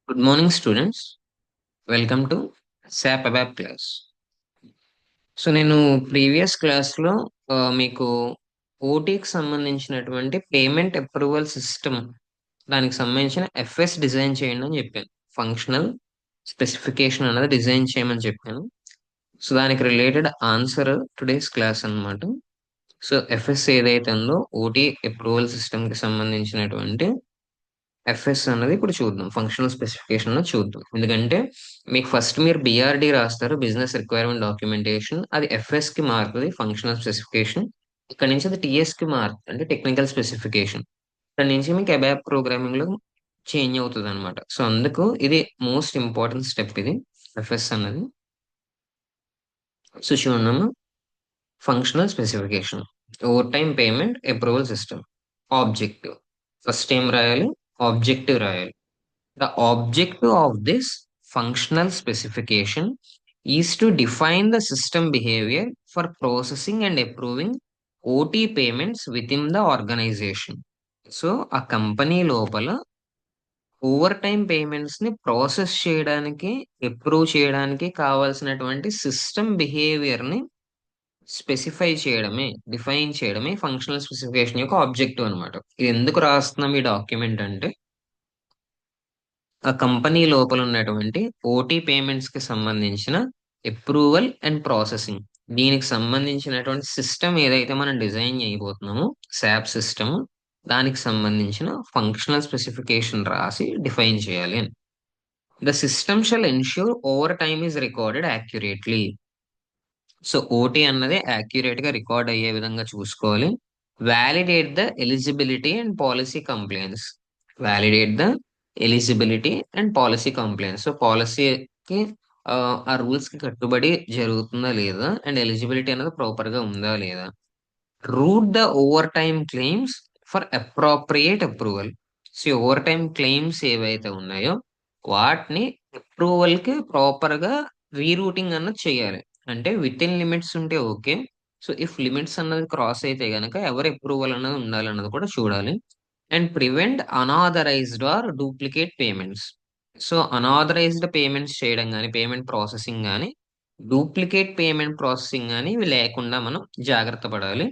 Good morning students. Welcome to SAP ABAP class. So నేను previous క్లాస్లో మీకు ఓటీకి సంబంధించినటువంటి పేమెంట్ అప్రూవల్ సిస్టమ్ దానికి సంబంధించిన ఎఫ్ఎస్ డిజైన్ చేయండి అని చెప్పాను. ఫంక్షనల్ స్పెసిఫికేషన్ అనేది డిజైన్ చేయమని చెప్పాను. సో దానికి రిలేటెడ్ ఆన్సర్ టుడేస్ క్లాస్ అన్నమాట. సో ఎఫ్ఎస్ ఏదైతే ఉందో ఓటీ అప్రూవల్ సిస్టమ్కి సంబంధించినటువంటి ఎఫ్ఎస్ అన్నది ఇప్పుడు చూద్దాం, ఫంక్షనల్ స్పెసిఫికేషన్ లో చూద్దాం. ఎందుకంటే మీకు ఫస్ట్ మీరు బిఆర్డి రాస్తారు, బిజినెస్ రిక్వైర్మెంట్ డాక్యుమెంటేషన్, అది ఎఫ్ఎస్ కి మారుతుంది ఫంక్షనల్ స్పెసిఫికేషన్. ఇక్కడ నుంచి అది టిఎస్ కి మారుతుంది, అంటే టెక్నికల్ స్పెసిఫికేషన్. ఇక్కడ నుంచి మీకు అబాప్ ప్రోగ్రామింగ్ లో చేంజ్ అవుతుంది అనమాట. సో అందుకు ఇది మోస్ట్ ఇంపార్టెంట్ స్టెప్, ఇది ఎఫ్ఎస్ అన్నది. సో చూడము, functional specification, over time payment approval system, objective. First ఏం రాయాలి? ఆబ్జెక్టివ్ రాయాలి. The objective of this functional specification is to define the system behavior for processing and approving OT payments within the organization. So ఆ company లోపల over time payments ని process చేయడానికి, approve చేయడానికి కావాల్సినటువంటి system behaviour ని specify చేయడమే, define చేయడమే functional specification యొక్క ఆబ్జెక్టివ్ అనమాట. ఇది ఎందుకు రాస్తున్నాం ఈ డాక్యుమెంట్ అంటే, ఆ కంపెనీ లోపల ఉన్నటువంటి ఓటీ పేమెంట్స్ కి సంబంధించిన అప్రూవల్ అండ్ ప్రాసెసింగ్, దీనికి సంబంధించినటువంటి సిస్టమ్ ఏదైతే మనం డిజైన్ చేయబోతున్నామో శాప్ సిస్టమ్, దానికి సంబంధించిన ఫంక్షనల్ స్పెసిఫికేషన్ రాసి డిఫైన్ చేయాలి అని. The system shall ensure over time is recorded accurately. So OT అన్నది యాక్యురేట్ గా రికార్డ్ అయ్యే విధంగా చూసుకోవాలి. Validate the eligibility and policy compliance. Validate the eligibility and policy compliance. So పాలసీకి ఆ రూల్స్ కి కట్టుబడి జరుగుతుందా లేదా, అండ్ ఎలిజిబిలిటీ అనేది ప్రాపర్ గా ఉందా లేదా. Route the over time claims for appropriate approval. So over time claims ఏవైతే ఉన్నాయో వాటిని అప్రూవల్ కి ప్రాపర్ గా రీరూటింగ్ అన్నది చేయాలి. అంటే విత్ ఇన్ లిమిట్స్ ఉంటే ఓకే. సో ఇఫ్ లిమిట్స్ అన్నది క్రాస్ అయితే గనక ఎవరి అప్రూవల్ అన్నది ఉండాలి అన్నది కూడా చూడాలి. And prevent unauthorized or duplicate payments. So unauthorized payments చేయడం కానీ, పేమెంట్ ప్రాసెసింగ్ కానీ, డూప్లికేట్ పేమెంట్ ప్రాసెసింగ్ కానీ ఇవి లేకుండా మనం జాగ్రత్త పడాలి.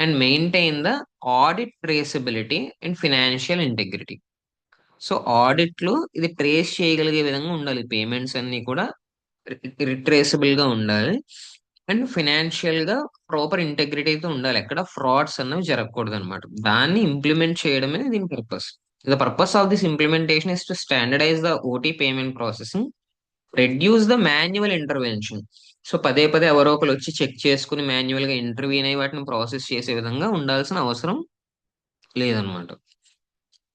And maintain the audit traceability and financial integrity. So audit లో ఇది ట్రేస్ చేయగలిగే విధంగా ఉండాలి, పేమెంట్స్ అన్ని కూడా రిట్రేసబుల్ గా ఉండాలి. అండ్ ఫినాన్షియల్ గా ప్రాపర్ ఇంటెగ్రిటీతో ఉండాలి, ఎక్కడ ఫ్రాడ్స్ అన్నవి జరగకూడదు అనమాట. దాన్ని ఇంప్లిమెంట్ చేయడమే దీని purpose. The purpose of this implementation is to standardize the OT payment processing, reduce the manual intervention. So పదే పదే ఎవరో ఒకరు వచ్చి చెక్ చేసుకుని మాన్యువల్ గా ఇంటర్వ్యూన్ అయ్యి వాటిని ప్రాసెస్ చేసే విధంగా ఉండాల్సిన అవసరం లేదనమాట.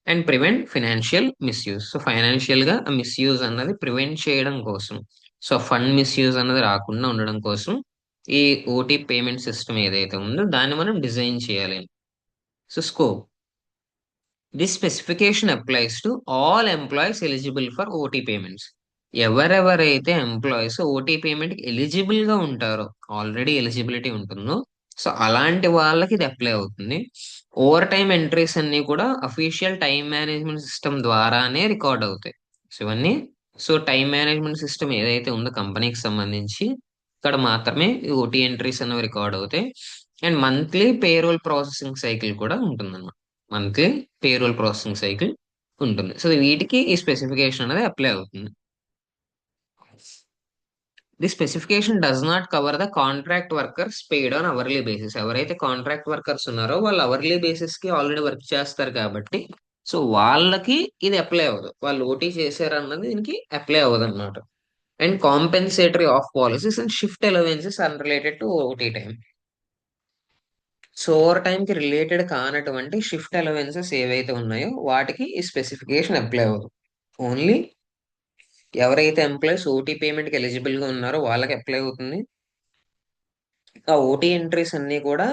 And prevent financial misuse. So financial గా మిస్యూజ్ అన్నది ప్రివెంట్ చేయడం కోసం, సో ఫండ్ మిస్యూజ్ అన్నది రాకుండా ఉండడం కోసం ఈ ఓటీ పేమెంట్ సిస్టమ్ ఏదైతే ఉందో దాన్ని మనం డిజైన్ చేయాలి. So scope, this specification applies to all employees eligible for OT payments. ఎవరెవరైతే ఎంప్లాయీస్ ఓటీ పేమెంట్ కి ఎలిజిబుల్ గా ఉంటారో, ఆల్రెడీ ఎలిజిబిలిటీ ఉంటుందో, సో అలాంటి వాళ్ళకి ఇది అప్లై అవుతుంది. ఓవర్ టైమ్ ఎంట్రీస్ అన్ని కూడా అఫీషియల్ టైం మేనేజ్మెంట్ సిస్టమ్ ద్వారానే రికార్డ్ అవుతాయి. సో ఇవన్నీ, సో టైం మేనేజ్మెంట్ సిస్టమ్ ఏదైతే ఉందో కంపెనీకి సంబంధించి, ఇక్కడ మాత్రమే ఈ ఓటీ ఎంట్రీస్ అనేవి రికార్డ్ అవుతాయి. And monthly payroll processing cycle కూడా ఉంటుంది. మంత్లీ పేరోల్ ప్రాసెసింగ్ సైకిల్ ఉంటుంది. సో వీటికి ఈ స్పెసిఫికేషన్ అనేది అప్లై అవుతుంది. The specification does not cover the contract workers paid on hourly basis. ఎవరైతే కాంట్రాక్ట్ వర్కర్స్ ఉన్నారో వాళ్ళు అవర్లీ బేసిస్ కి ఆల్రెడీ వర్క్ చేస్తారు కాబట్టి, సో వాళ్ళకి ఇది అప్లై అవ్వదు. వాళ్ళు ఓటీ చేశారు అన్నది దీనికి అప్లై అవ్వదు అనమాట. And compensatory of policies and shift allowances an related to OT time. So over time కి రిలేటెడ్ కానటువంటి షిఫ్ట్ అలవెన్సెస్ ఏవైతే ఉన్నాయో వాటికి ఈ స్పెసిఫికేషన్ అప్లై అవ్వదు. ఓన్లీ ఎవరైతే ఎంప్లాయీస్ ఓటీ పేమెంట్ కి ఎలిజిబుల్ గా ఉన్నారో వాళ్ళకి అప్లై అవుతుంది. ఆ ఓటీ ఎంట్రీస్ అన్ని కూడా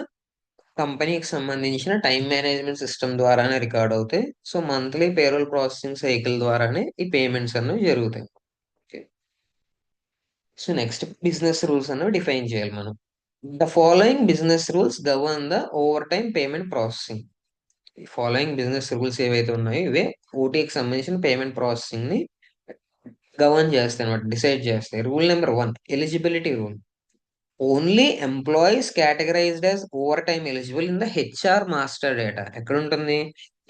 కంపెనీకి సంబంధించిన టైం మేనేజ్మెంట్ సిస్టమ్ ద్వారానే రికార్డ్ అవుతాయి. So monthly payroll processing cycle ద్వారానే ఈ పేమెంట్స్ అనేవి జరుగుతాయి. Okay. So next business rules అనేవి డిఫైన్ చేయాలి మనం. The following business rules govern the over time payment processing. ఈ ఫాలోయింగ్ బిజినెస్ రూల్స్ ఏవైతే ఉన్నాయో ఇవే ఓటీకి సంబంధించిన పేమెంట్ ప్రాసెసింగ్ ని గవర్న్ చేస్తాయి అనమాట, డిసైడ్ చేస్తాయి. Rule number 1, eligibility rule. Only employees categorised as over time eligible in the HR master data. ఎక్కడ ఉంటుంది?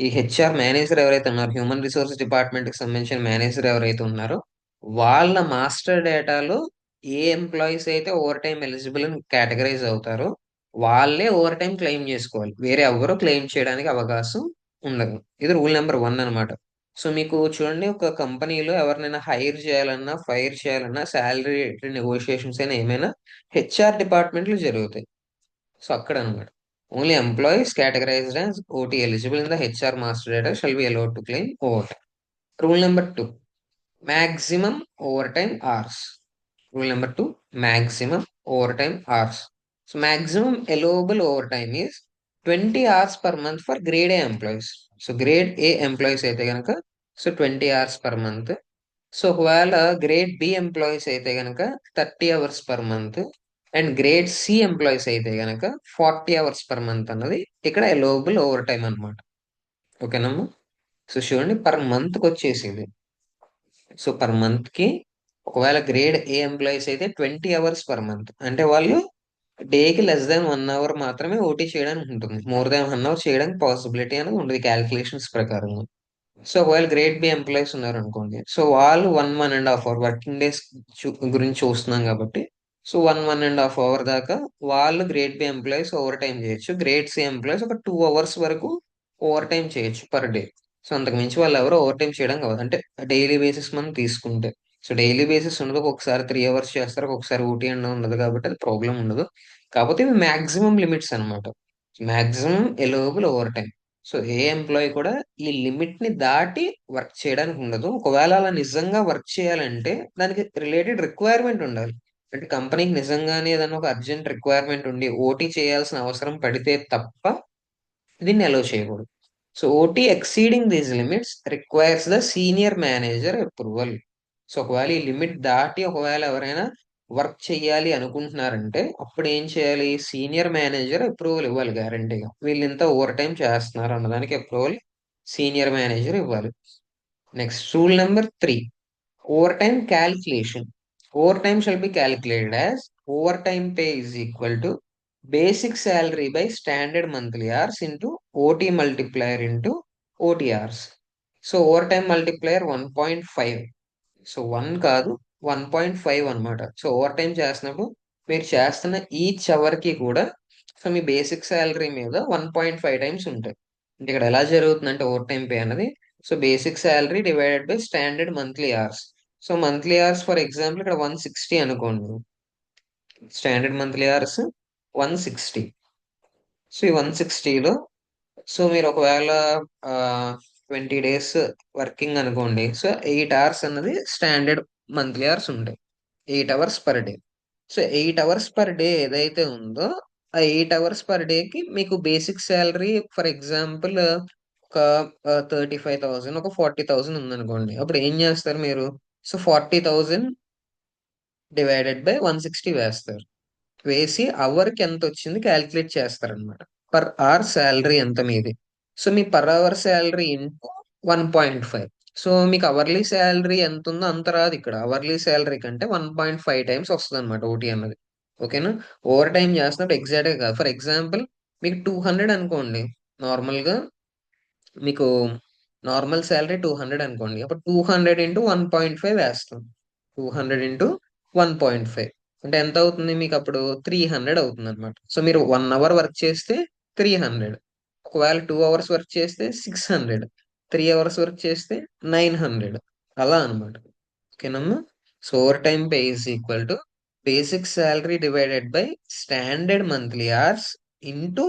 ఈ హెచ్ఆర్ మేనేజర్ ఎవరైతే ఉన్నారో, హ్యూమన్ రిసోర్స్ డిపార్ట్మెంట్ కి సంబంధించిన మేనేజర్ ఎవరైతే ఉన్నారో, వాళ్ళ మాస్టర్ డేటాలో ఏ ఎంప్లాయీస్ అయితే ఓవర్ టైమ్ ఎలిజిబుల్ అని కేటగరైజ్ అవుతారో వాళ్ళే ఓవర్ టైం క్లెయిమ్ చేసుకోవాలి. వేరే ఎవరు క్లెయిమ్ చేయడానికి అవకాశం ఉండదు. ఇది రూల్ నెంబర్ 1 అన్నమాట. సో మీకు చూడండి, ఒక కంపెనీలో ఎవరినైనా హైర్ చేయాలన్నా, ఫైర్ చేయాలన్నా, శాలరీ నెగోషియేషన్స్ అయినా ఏమైనా హెచ్ఆర్ డిపార్ట్మెంట్ లో జరుగుతాయి. సో అక్కడ అనమాట, only employees categorised as OT eligible in the HR master data shall be allowed to claim over time. Rule number 2, maximum over time hours. Rule number 2, maximum overtime hours. So maximum allowable overtime is 20 hours per month for grade A employees. So grade A employees అయితే గనక so 20 hours per month. So ఒకవేళ grade B employees అయితే గనక 30 hours per month, and grade C employees అయితే గనక 40 hours per month అన్నది ఇక్కడ allowable over time అనమాట. ఓకేనమ్మా? సో చూడండి, పర్ మంత్కి వచ్చేసింది. సో పర్ మంత్ కి ఒకవేళ గ్రేడ్ ఏ ఎంప్లాయీస్ అయితే 20 అవర్స్ పర్ మంత్, అంటే వాళ్ళు డేకి లెస్ దాన్ 1 అవర్ మాత్రమే ఓటీ చేయడానికి ఉంటుంది. మోర్ దాన్ 1 అవర్ చేయడానికి పాసిబిలిటీ అనేది ఉండదు క్యాలిక్యులేషన్స్ ప్రకారం. సో ఒకవేళ గ్రేడ్ బి ఎంప్లాయీస్ ఉన్నారు అనుకోండి, సో వాళ్ళు 1.5 అవర్ వర్కింగ్ డేస్ గురించి చూస్తున్నాం కాబట్టి, సో 1.5 అవర్ దాకా వాళ్ళు grade B employees over time చేయొచ్చు. గ్రేడ్ సి ఎంప్లాయీస్ ఒక 2 అవర్స్ వరకు ఓవర్ టైం చేయొచ్చు పర్ డే. సో అంతకు మించి వాళ్ళు ఎవరు ఓవర్ టైం చేయడం కాదు, అంటే డైలీ బేసిస్ మనం తీసుకుంటే. సో డైలీ బేసిస్ ఉండదు, ఒకసారి 3 అవర్స్ చేస్తారు, ఒకసారి ఓటీ అండ్ ఉండదు, కాబట్టి అది ప్రాబ్లం ఉండదు. కాకపోతే ఇవి మాక్సిమం లిమిట్స్ అనమాట, మాక్సిమం ఎలోబుల్ ఓవర్ టైం. సో ఏ ఎంప్లాయీ కూడా ఈ లిమిట్ ని దాటి వర్క్ చేయడానికి ఉండదు. ఒకవేళ అలా నిజంగా వర్క్ చేయాలంటే దానికి రిలేటెడ్ రిక్వైర్మెంట్ ఉండాలి. అంటే కంపెనీకి నిజంగానే ఏదైనా ఒక అర్జెంట్ రిక్వైర్మెంట్ ఉండి ఓటీ చేయాల్సిన అవసరం పడితే తప్ప దీన్ని అలో చేయకూడదు. So OT exceeding these limits requires the senior manager approval. So ఒకవేళ ఈ లిమిట్ దాటి ఒకవేళ ఎవరైనా వర్క్ చేయాలి అనుకుంటున్నారంటే అప్పుడు ఏం చేయాలి? సీనియర్ మేనేజర్ అప్రూవల్ ఇవ్వాలి గ్యారంటీగా. వీళ్ళు ఇంత ఓవర్ టైం చేస్తున్నారు అన్నదానికి అప్రూవల్ సీనియర్ మేనేజర్ ఇవ్వాలి. Next rule number 3, over time calculation. Over time shall be calculated as over time pay is equal to basic salary by standard monthly hours into OT multiplier into OT hours. So over time multiplier 1.5. So 1 కాదు, 1.5 అన్నమాట. So over time చేస్తున్నప్పుడు మీరు చేస్తున్న each hour కి కూడా so మీ basic salary మీద 1.5 times ఉంటాయి. అంటే ఇక్కడ ఎలా జరుగుతుందంటే ఓవర్ టైం పే అన్నది, so basic salary divided by standard monthly hours. So monthly hours for example ఇక్కడ 160 అనుకోండి, స్టాండర్డ్ మంత్లీ అవర్స్ 160. సో ఈ 160లో సో మీరు ఒకవేళ 20 డేస్ వర్కింగ్ అనుకోండి, సో 8 అవర్స్ అన్నది స్టాండర్డ్ మంత్లీ అవర్స్ ఉంటాయి, 8 hours per day. So 8 hours per day ఏదైతే ఉందో ఆ 8 అవర్స్ పర్ డేకి మీకు బేసిక్ శాలరీ ఫర్ ఎగ్జాంపుల్ ఒక 35,000, ఒక 40,000 ఉందనుకోండి. అప్పుడు ఏం చేస్తారు మీరు? సో 40,000 డివైడెడ్ బై 160 వేస్తారు. వేసి అవర్కి ఎంత వచ్చింది క్యాలిక్యులేట్ చేస్తారనమాట. పర్ అవర్ శాలరీ ఎంత మీది, సో మీ per hour salary into 1.5. So మీకు అవర్లీ శాలరీ ఎంత ఉందో అంత రాదు ఇక్కడ, అవర్లీ శాలరీ కంటే 1.5 టైమ్స్ వస్తుంది అనమాట ఓటీ అన్నది. ఓకేనా? ఓవర్ టైం చేస్తున్నప్పుడు ఎగ్జాక్ట్ గా కాదు. ఫర్ ఎగ్జాంపుల్ మీకు 200 అనుకోండి, నార్మల్ గా మీకు నార్మల్ శాలరీ 200 అనుకోండి, అప్పుడు 200 ఇంటూ 1.5 వేస్తాం. 200 ఇంటూ 1.5 అంటే ఎంత అవుతుంది మీకు? అప్పుడు 300 అవుతుంది అనమాట. సో మీరు 1 అవర్ వర్క్ చేస్తే 300, ఒకవేళ 2 అవర్స్ వర్క్ చేస్తే 600, 3 అవర్స్ వర్క్ చేస్తే 900, అలా అనమాట. ఓకేనమ్మా? So over time pay is equal to basic salary divided by standard monthly hours into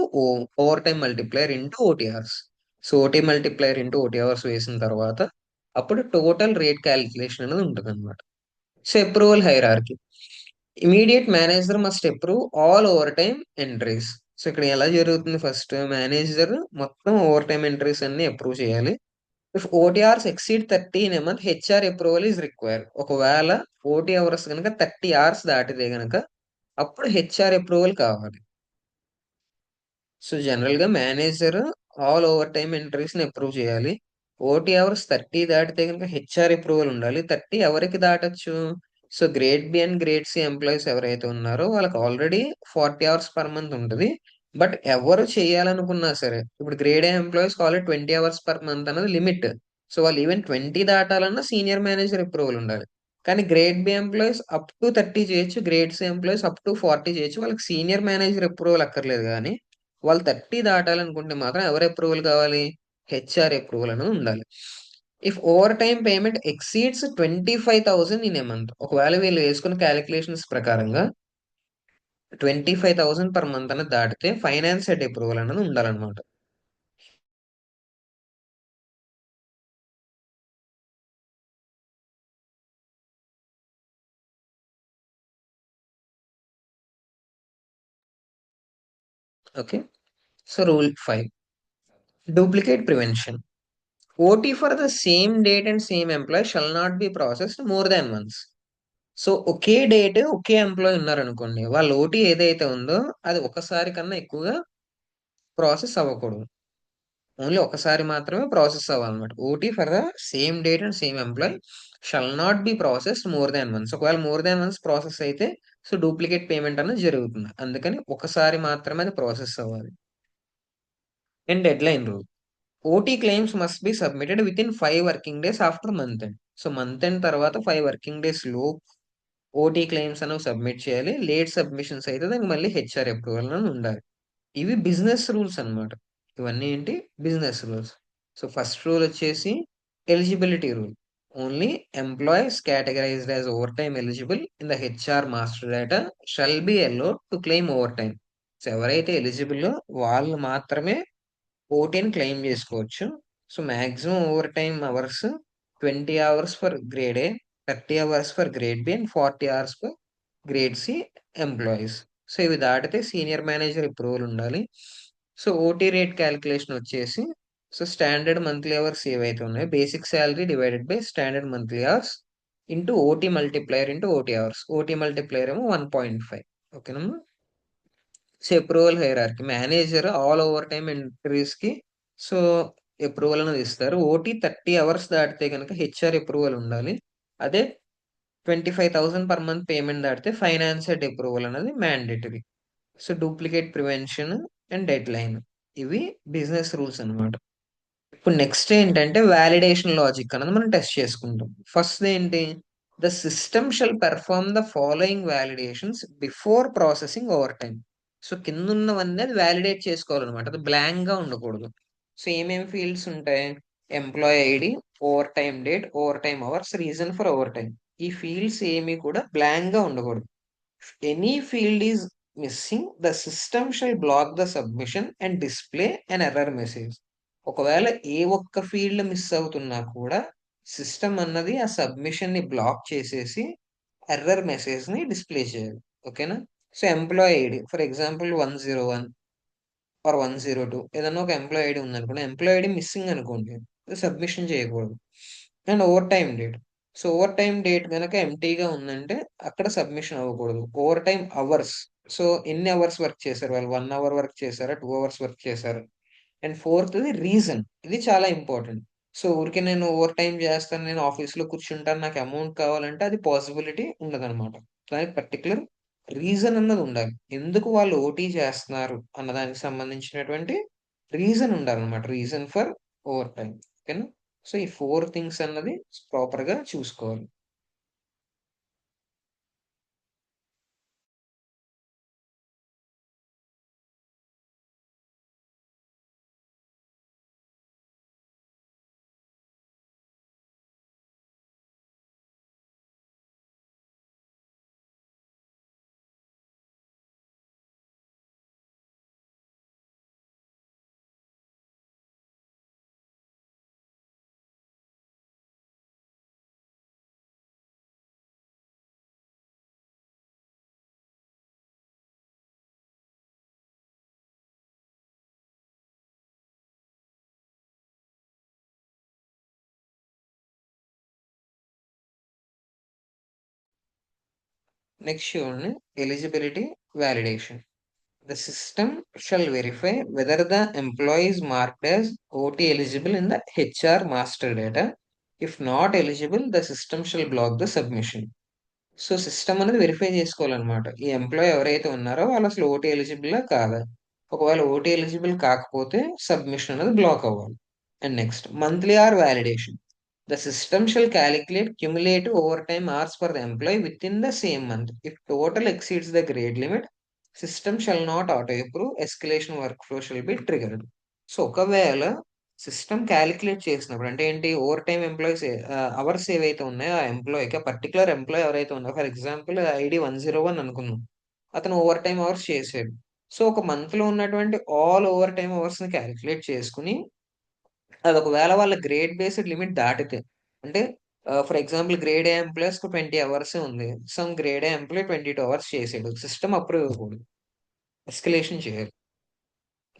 over time multiplier into OT hours. So OT multiplier into OT hours వేసిన తర్వాత అప్పుడు total rate calculation అనేది ఉంటుంది అనమాట. So approval hierarchy. Immediate manager must approve all over time entries. So ఇక్కడ ఎలా జరుగుతుంది? First manager మొత్తం ఓవర్ టైమ్ ఎంట్రీస్ అన్ని అప్రూవ్ చేయాలి. If OT hours exceed 30 in a month HR approval is required. ఒకవేళ ఓటీ అవర్స్ కనుక 30 hours దాటితే గనక అప్పుడు హెచ్ఆర్ అప్రూవల్ కావాలి. సో జనరల్ గా manager all over time entries ని అప్రూవ్ చేయాలి. ఓటీ అవర్స్ 30 దాటితే గనుక హెచ్ఆర్ అప్రూవల్ ఉండాలి. 30 ఎవరికి దాటొచ్చు? So, grade B and grade C employees ఎవరైతే ఉన్నారో వాళ్ళకి ఆల్రెడీ 40 అవర్స్ పర్ మంత్ ఉంటది. బట్ ఎవరు చేయాలనుకున్నా సరే, ఇప్పుడు గ్రేడ్ ఏ ఎంప్లాయీస్‌కి ఆల్రెడీ 20 అవర్స్ పర్ మంత్ అన్నది లిమిట్. సో, వాళ్ళు ఈవెన్ 20 దాటాలన్నా సీనియర్ మేనేజర్ అప్రూవల్ ఉండాలి. కానీ grade B employees up to 30 చేయొచ్చు. Grade C employees up to 40 చేయొచ్చు. వాళ్ళకి సీనియర్ మేనేజర్ అప్రూవల్ అక్కర్లేదు గానీ, వాళ్ళు 30 దాటాలనుకుంటే మాత్రం ఎవరి అప్రూవల్ కావాలి? హెచ్ఆర్ అప్రూవల్ అనేది ఉండాలి. If over time payment exceeds 25,000 in a month, ఒకవేళ వీళ్ళు వేసుకున్న క్యాలిక్యులేషన్స్ ప్రకారంగా 25,000 పర్ మంత్ అనేది దాటితే ఫైనాన్స్ హెడ్ అప్రూవల్ అనేది ఉండాలన్నమాట. Okay. So rule 5, duplicate prevention. OT for the same date and same employee shall not be processed more than once. So ఒకే date ఒకే ఎంప్లాయ్ ఉన్నారనుకోండి, వాళ్ళ ఓటీ ఏదైతే ఉందో అది ఒకసారి కన్నా ఎక్కువగా ప్రాసెస్ అవ్వకూడదు. ఓన్లీ ఒకసారి మాత్రమే ప్రాసెస్ అవ్వాలన్నమాట. OT for the same date and same employee shall not be processed more than once. ఒకవేళ మోర్ దాన్ వన్స్ ప్రాసెస్ అయితే సో డూప్లికేట్ పేమెంట్ అనేది జరుగుతుంది. అందుకని ఒకసారి మాత్రమే అది ప్రాసెస్ అవ్వాలి. And deadline rule. OT claims must be submitted within 5 working days after month end. So month end తర్వాత 5 వర్కింగ్ డేస్ లో ఓటీ క్లెయిమ్స్ అనేవి సబ్మిట్ చేయాలి. లేట్ సబ్మిషన్స్ అయితే దానికి మళ్ళీ హెచ్ఆర్ అప్రూవల్ అని ఉండాలి. ఇవి బిజినెస్ రూల్స్ అన్నమాట. ఇవన్నీ ఏంటి? Business rules. So first rule వచ్చేసి eligibility rule. Only employees categorised as over time eligible in the HR master data shall be allowed to claim over time. So ఎవరైతే eligible వాళ్ళు మాత్రమే ఓటీని క్లెయిమ్ చేసుకోవచ్చు. So maximum over time hours 20 hours for grade A, 30 hours for grade B and 40 hours for grade C employees. So ఇవి దాటితే senior manager approval ఉండాలి. So OT rate calculation వచ్చేసి so standard monthly hours ఏవైతే ఉన్నాయో basic salary divided by standard monthly hours into OT multiplier into OT hours. OT multiplier ఏమో 1.5. ఓకేనమ్మా. So approval hierarchy manager all over time entries కి so approval అనేది ఇస్తారు. OT 30 hours దాటితే కనుక HR approval ఉండాలి. అదే 25,000 పర్ మంత్ పేమెంట్ దాటితే ఫైనాన్స్ హెడ్ అప్రూవల్ అనేది mandatory. So duplicate prevention and dead line, ఇవి బిజినెస్ రూల్స్ అన్నమాట. ఇప్పుడు నెక్స్ట్ ఏంటంటే వాలిడేషన్ లాజిక్ అనేది మనం టెస్ట్ చేసుకుంటాం. ఫస్ట్ ఏంటి? The system shall perform the following validations before processing over time. So కింద ఉన్నవన్నీ అది వ్యాలిడేట్ చేసుకోవాలన్నమాట. అది బ్లాంక్ గా ఉండకూడదు. సో ఏమేమి ఫీల్డ్స్ ఉంటాయి? Employee ID, over time date, over time hours, reason for over time. ఈ ఫీల్డ్స్ ఏమి కూడా బ్లాంక్ గా ఉండకూడదు. Any field is missing the system shall block the submission and display an error message. ఒకవేళ ఏ ఒక్క ఫీల్డ్ మిస్ అవుతున్నా కూడా సిస్టమ్ అన్నది ఆ సబ్మిషన్ ని బ్లాక్ చేసేసి ఎర్రర్ మెసేజ్ ని డిస్ప్లే చేయాలి. ఓకేనా? So employee ID for example 101 or 102 ఏదన్నా ఒక ఎంప్లాయీ ఐడి ఉందనుకోండి, ఎంప్లాయీ ఐడి మిస్సింగ్ అనుకోండి, సబ్మిషన్ చేయకూడదు. And over time date. So over time date కనుక ఎంటీగా ఉందంటే అక్కడ సబ్మిషన్ అవ్వకూడదు. Over time hours. సో ఎన్ని అవర్స్ వర్క్ చేశారు వాళ్ళు? 1 అవర్ వర్క్ చేశారా, 2 అవర్స్ వర్క్ చేశారు? And fourth reason. ఇది చాలా ఇంపార్టెంట్. సో ఊరికే నేను ఓవర్ టైం చేస్తాను, నేను ఆఫీస్ లో కూర్చుంటాను, నాకు అమౌంట్ కావాలంటే అది పాసిబిలిటీ ఉండదన్నమాట. దానికి పర్టికులర్ రీజన్ అన్నది ఉండాలి. ఎందుకు వాళ్ళు ఓటీ చేస్తున్నారు అన్న దానికి సంబంధించినటువంటి రీజన్ ఉండాలన్నమాట. Reason for over time. ఓకేనా? సో ఈ 4 థింగ్స్ అన్నది ప్రాపర్ గా చూసుకోవాలి. నెక్స్ట్ చూడండి, eligibility validation. The system shall verify whether the employee is marked as OT eligible in the HR master data. If not eligible, the system shall block the submission. So system అనేది verify చేసుకోవాలన్నమాట. ఈ employee ఎవరైతే ఉన్నారో వాళ్ళు అసలు OT eligible కాదా. ఒకవేళ OT eligible కాకపోతే సబ్మిషన్ అనేది బ్లాక్ అవ్వాలి. And next monthly or validation. The system shall calculate cumulative overtime hours for the employee within the same month. If total exceeds the grade limit, system shall not auto approve. Escalation workflow shall be triggered. So ఒకవేళ system calculate చేసినప్పుడు అంటే ఏంటి over time employees hours ఏవైతే ఉన్నాయో ఆ ఎంప్లాయీకి particular employee ఎవరైతే ఉన్నారో for example ID 101 అనుకుందాం. అతను ఓవర్ టైమ్ అవర్స్ చేసాడు. సో ఒక మంత్ లో ఉన్నటువంటి ఆల్ ఓవర్ టైమ్ అవర్స్ ని క్యాలిక్యులేట్ చేసుకుని అది ఒకవేళ వాళ్ళ గ్రేడ్ బేస్డ్ లిమిట్ దాటితే అంటే for example grade A employees 20 hours ఉంది. Some grade A employee 22 hours చేసాడు. సిస్టమ్ అప్రూవ్ ఇవ్వకూడదు, ఎస్కలేషన్ చేయాలి.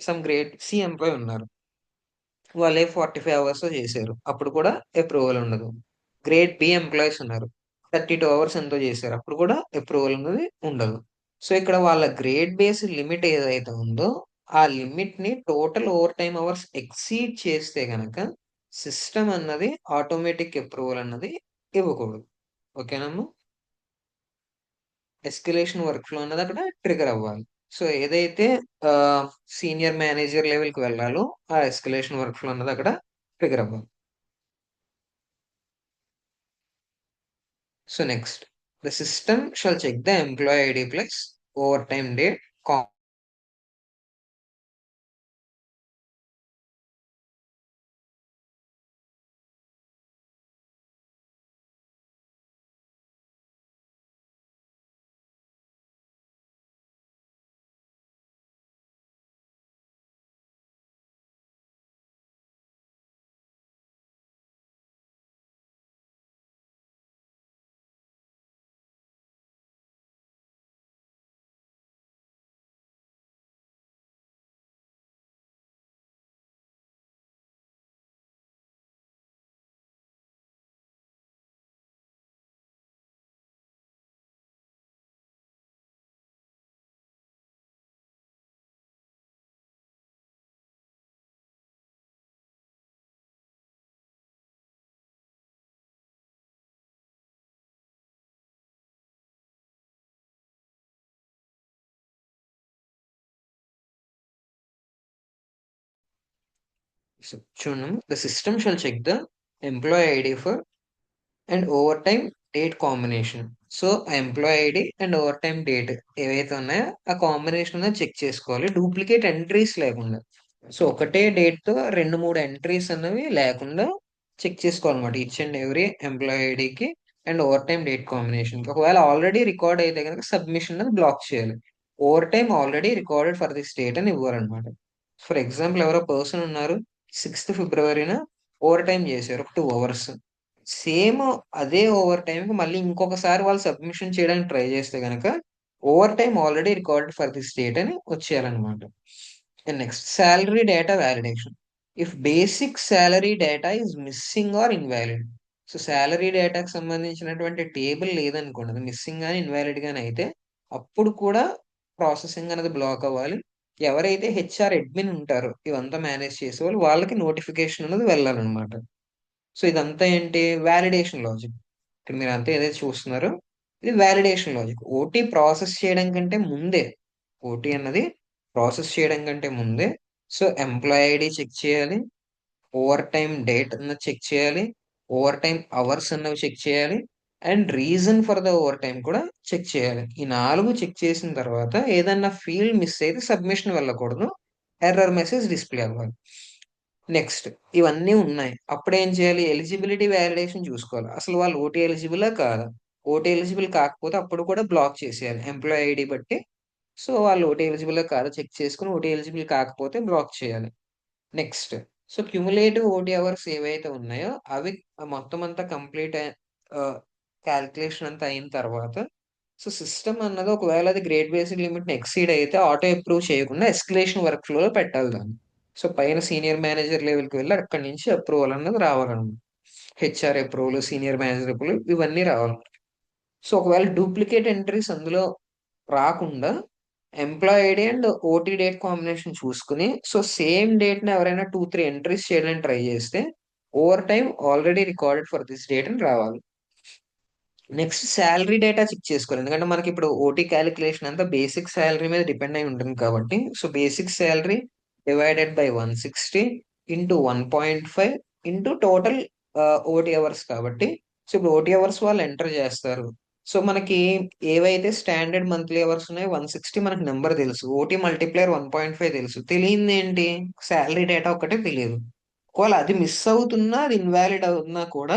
సమ్ గ్రేడ్ సి ఎంప్లాయీ ఉన్నారు, వాళ్ళే 45 అవర్స్ చేశారు, అప్పుడు కూడా అప్రూవల్ ఉండదు. గ్రేడ్ బి ఎంప్లాయీస్ ఉన్నారు, 32 అవర్స్ ఎంతో చేశారు, అప్పుడు కూడా అప్రూవల్ అనేది ఉండదు. సో ఇక్కడ వాళ్ళ గ్రేడ్ బేస్డ్ లిమిట్ ఏదైతే ఉందో ఆ లిమిట్ ని total over time hours exceed చేస్తే గనక సిస్టమ్ అన్నది ఆటోమేటిక్ అప్రూవల్ అన్నది ఇవ్వకూడదు. ఓకేనమ్మా. ఎస్కలేషన్ వర్క్ ఫ్లో అన్నది అక్కడ ట్రిగర్ అవ్వాలి. సో ఏదైతే సీనియర్ మేనేజర్ లెవెల్కి వెళ్ళాలో ఆ ఎస్కలేషన్ వర్క్ ఫ్లో అన్నది అక్కడ ట్రిగర్ అవ్వాలి. So next, the system shall check the employee ID plus over time date చూడండి, the system shall check the employee ID for and over time date combination. So ఆ employee ID and over time date ఏవైతే ఉన్నాయో ఆ combination అనేది check చేసుకోవాలి, duplicate entries లేకుండా. So ఒకటే date తో రెండు మూడు ఎంట్రీస్ అనేవి లేకుండా చెక్ చేసుకోవాలన్నమాట ఈచ్ అండ్ ఎవ్రీ ఎంప్లాయీ ఐడికి and over time date combination. ఒకవేళ ఆల్రెడీ రికార్డ్ అయితే కనుక సబ్మిషన్ అనేది బ్లాక్ చేయాలి. Over time already recorded for this date అని ఇవ్వాలన్నమాట. ఫర్ ఎగ్జాంపుల్ ఎవరో పర్సన్ ఉన్నారు, 6th ఫిబ్రవరిన ఓవర్ టైం చేశారు 2 అవర్స్. సేమ్ అదే ఓవర్ టైం కి మళ్ళీ ఇంకొకసారి వాళ్ళు సబ్మిషన్ చేయడానికి ట్రై చేస్తే గనక over time already record for this date అని వచ్చేయాలన్నమాట. And next, salary data validation. If basic salary data is missing or invalid. So salary డేటాకి సంబంధించినటువంటి టేబుల్ లేదనుకోండి, అది మిస్సింగ్ గానీ ఇన్వాలిడ్ గానీ అయితే అప్పుడు కూడా ప్రాసెసింగ్ అనేది బ్లాక్ అవ్వాలి. ఎవరైతే హెచ్ఆర్ అడ్మిన్ ఉంటారో ఇవంతా మేనేజ్ చేసే వాళ్ళు వాళ్ళకి నోటిఫికేషన్ అనేది వెళ్ళాలన్నమాట. సో ఇదంతా ఏంటి, వ్యాలిడేషన్ లాజిక్. ఇక్కడ మీరు అంతా ఏదైతే చూస్తున్నారో ఇది వ్యాలిడేషన్ లాజిక్. ఓటీ ప్రాసెస్ చేయడం కంటే ముందే, ఓటీ అన్నది ప్రాసెస్ చేయడం కంటే ముందే సో ఎంప్లాయ్ ఐడి చెక్ చేయాలి, ఓవర్ టైం డేట్ అన్నది చెక్ చేయాలి, ఓవర్ టైం అవర్స్ అన్నవి చెక్ చేయాలి, and reason for the over time కూడా చెక్ చేయాలి. ఈ 4 చెక్ చేసిన తర్వాత ఏదన్నా ఫీల్డ్ మిస్ అయితే సబ్మిషన్ వెళ్ళకూడదు, ఎర్రర్ మెసేజ్ డిస్ప్లే అవ్వాలి. నెక్స్ట్, ఇవన్నీ ఉన్నాయి, అప్పుడేం చేయాలి, ఎలిజిబిలిటీ వ్యాలిడేషన్ చూసుకోవాలి. అసలు వాళ్ళు ఓటీ ఎలిజిబులా కాదా. ఓటీ ఎలిజిబుల్ కాకపోతే అప్పుడు కూడా బ్లాక్ చేసేయాలి ఎంప్లాయ్ ఐడి బట్టి. సో వాళ్ళు ఓటీ ఎలిజిబుల్ కాదా చెక్ చేసుకుని ఓటీ ఎలిజిబుల్ కాకపోతే బ్లాక్ చేయాలి. Next, so cumulative OT hours ఏవైతే ఉన్నాయో అవి మొత్తం అంతా కంప్లీట్ క్యాల్కులేషన్ అంతా అయిన తర్వాత సో సిస్టమ్ అన్నది ఒకవేళ అది గ్రేడ్ బేస్డ్ లిమిట్ ని ఎక్సీడ్ అయితే ఆటో అప్రూవ్ చేయకుండా ఎస్కలేషన్ వర్క్ ఫ్లోలో పెట్టాలి దాన్ని. సో పైన సీనియర్ మేనేజర్ లెవెల్కి వెళ్ళి అక్కడి నుంచి అప్రూవల్ అన్నది రావాలన్నమాట. HR approval, senior manager approval ఇవన్నీ రావాలి. సో ఒకవేళ డూప్లికేట్ ఎంట్రీస్ అందులో రాకుండా employee ID and OT date combination చూసుకుని, సో సేమ్ డేట్ ని ఎవరైనా 2-3 ఎంట్రీస్ చేయడానికి ట్రై చేస్తే over time already recorded for this date అని రావాలి. నెక్స్ట్ శాలరీ డేటా చెక్ చేసుకోవాలి, ఎందుకంటే మనకి ఇప్పుడు ఓటీ క్యాలిక్యులేషన్ అంతా బేసిక్ శాలరీ మీద డిపెండ్ అయి ఉంటుంది కాబట్టి, so basic salary divided by 160 into 1.5 into total OT hours కాబట్టి, సో ఇప్పుడు ఓటీ అవర్స్ వాళ్ళు ఎంటర్ చేస్తారు. సో మనకి ఏవైతే స్టాండర్డ్ మంత్లీ అవర్స్ ఉన్నాయో 160 మనకి నెంబర్ తెలుసు, ఓటీ మల్టీప్లైర్ 1.5 తెలుసు, తెలియంది ఏంటి, శాలరీ డేటా ఒక్కటే తెలియదు. ఒకవేళ అది మిస్ అవుతున్నా, అది ఇన్వాలిడ్ అవుతున్నా కూడా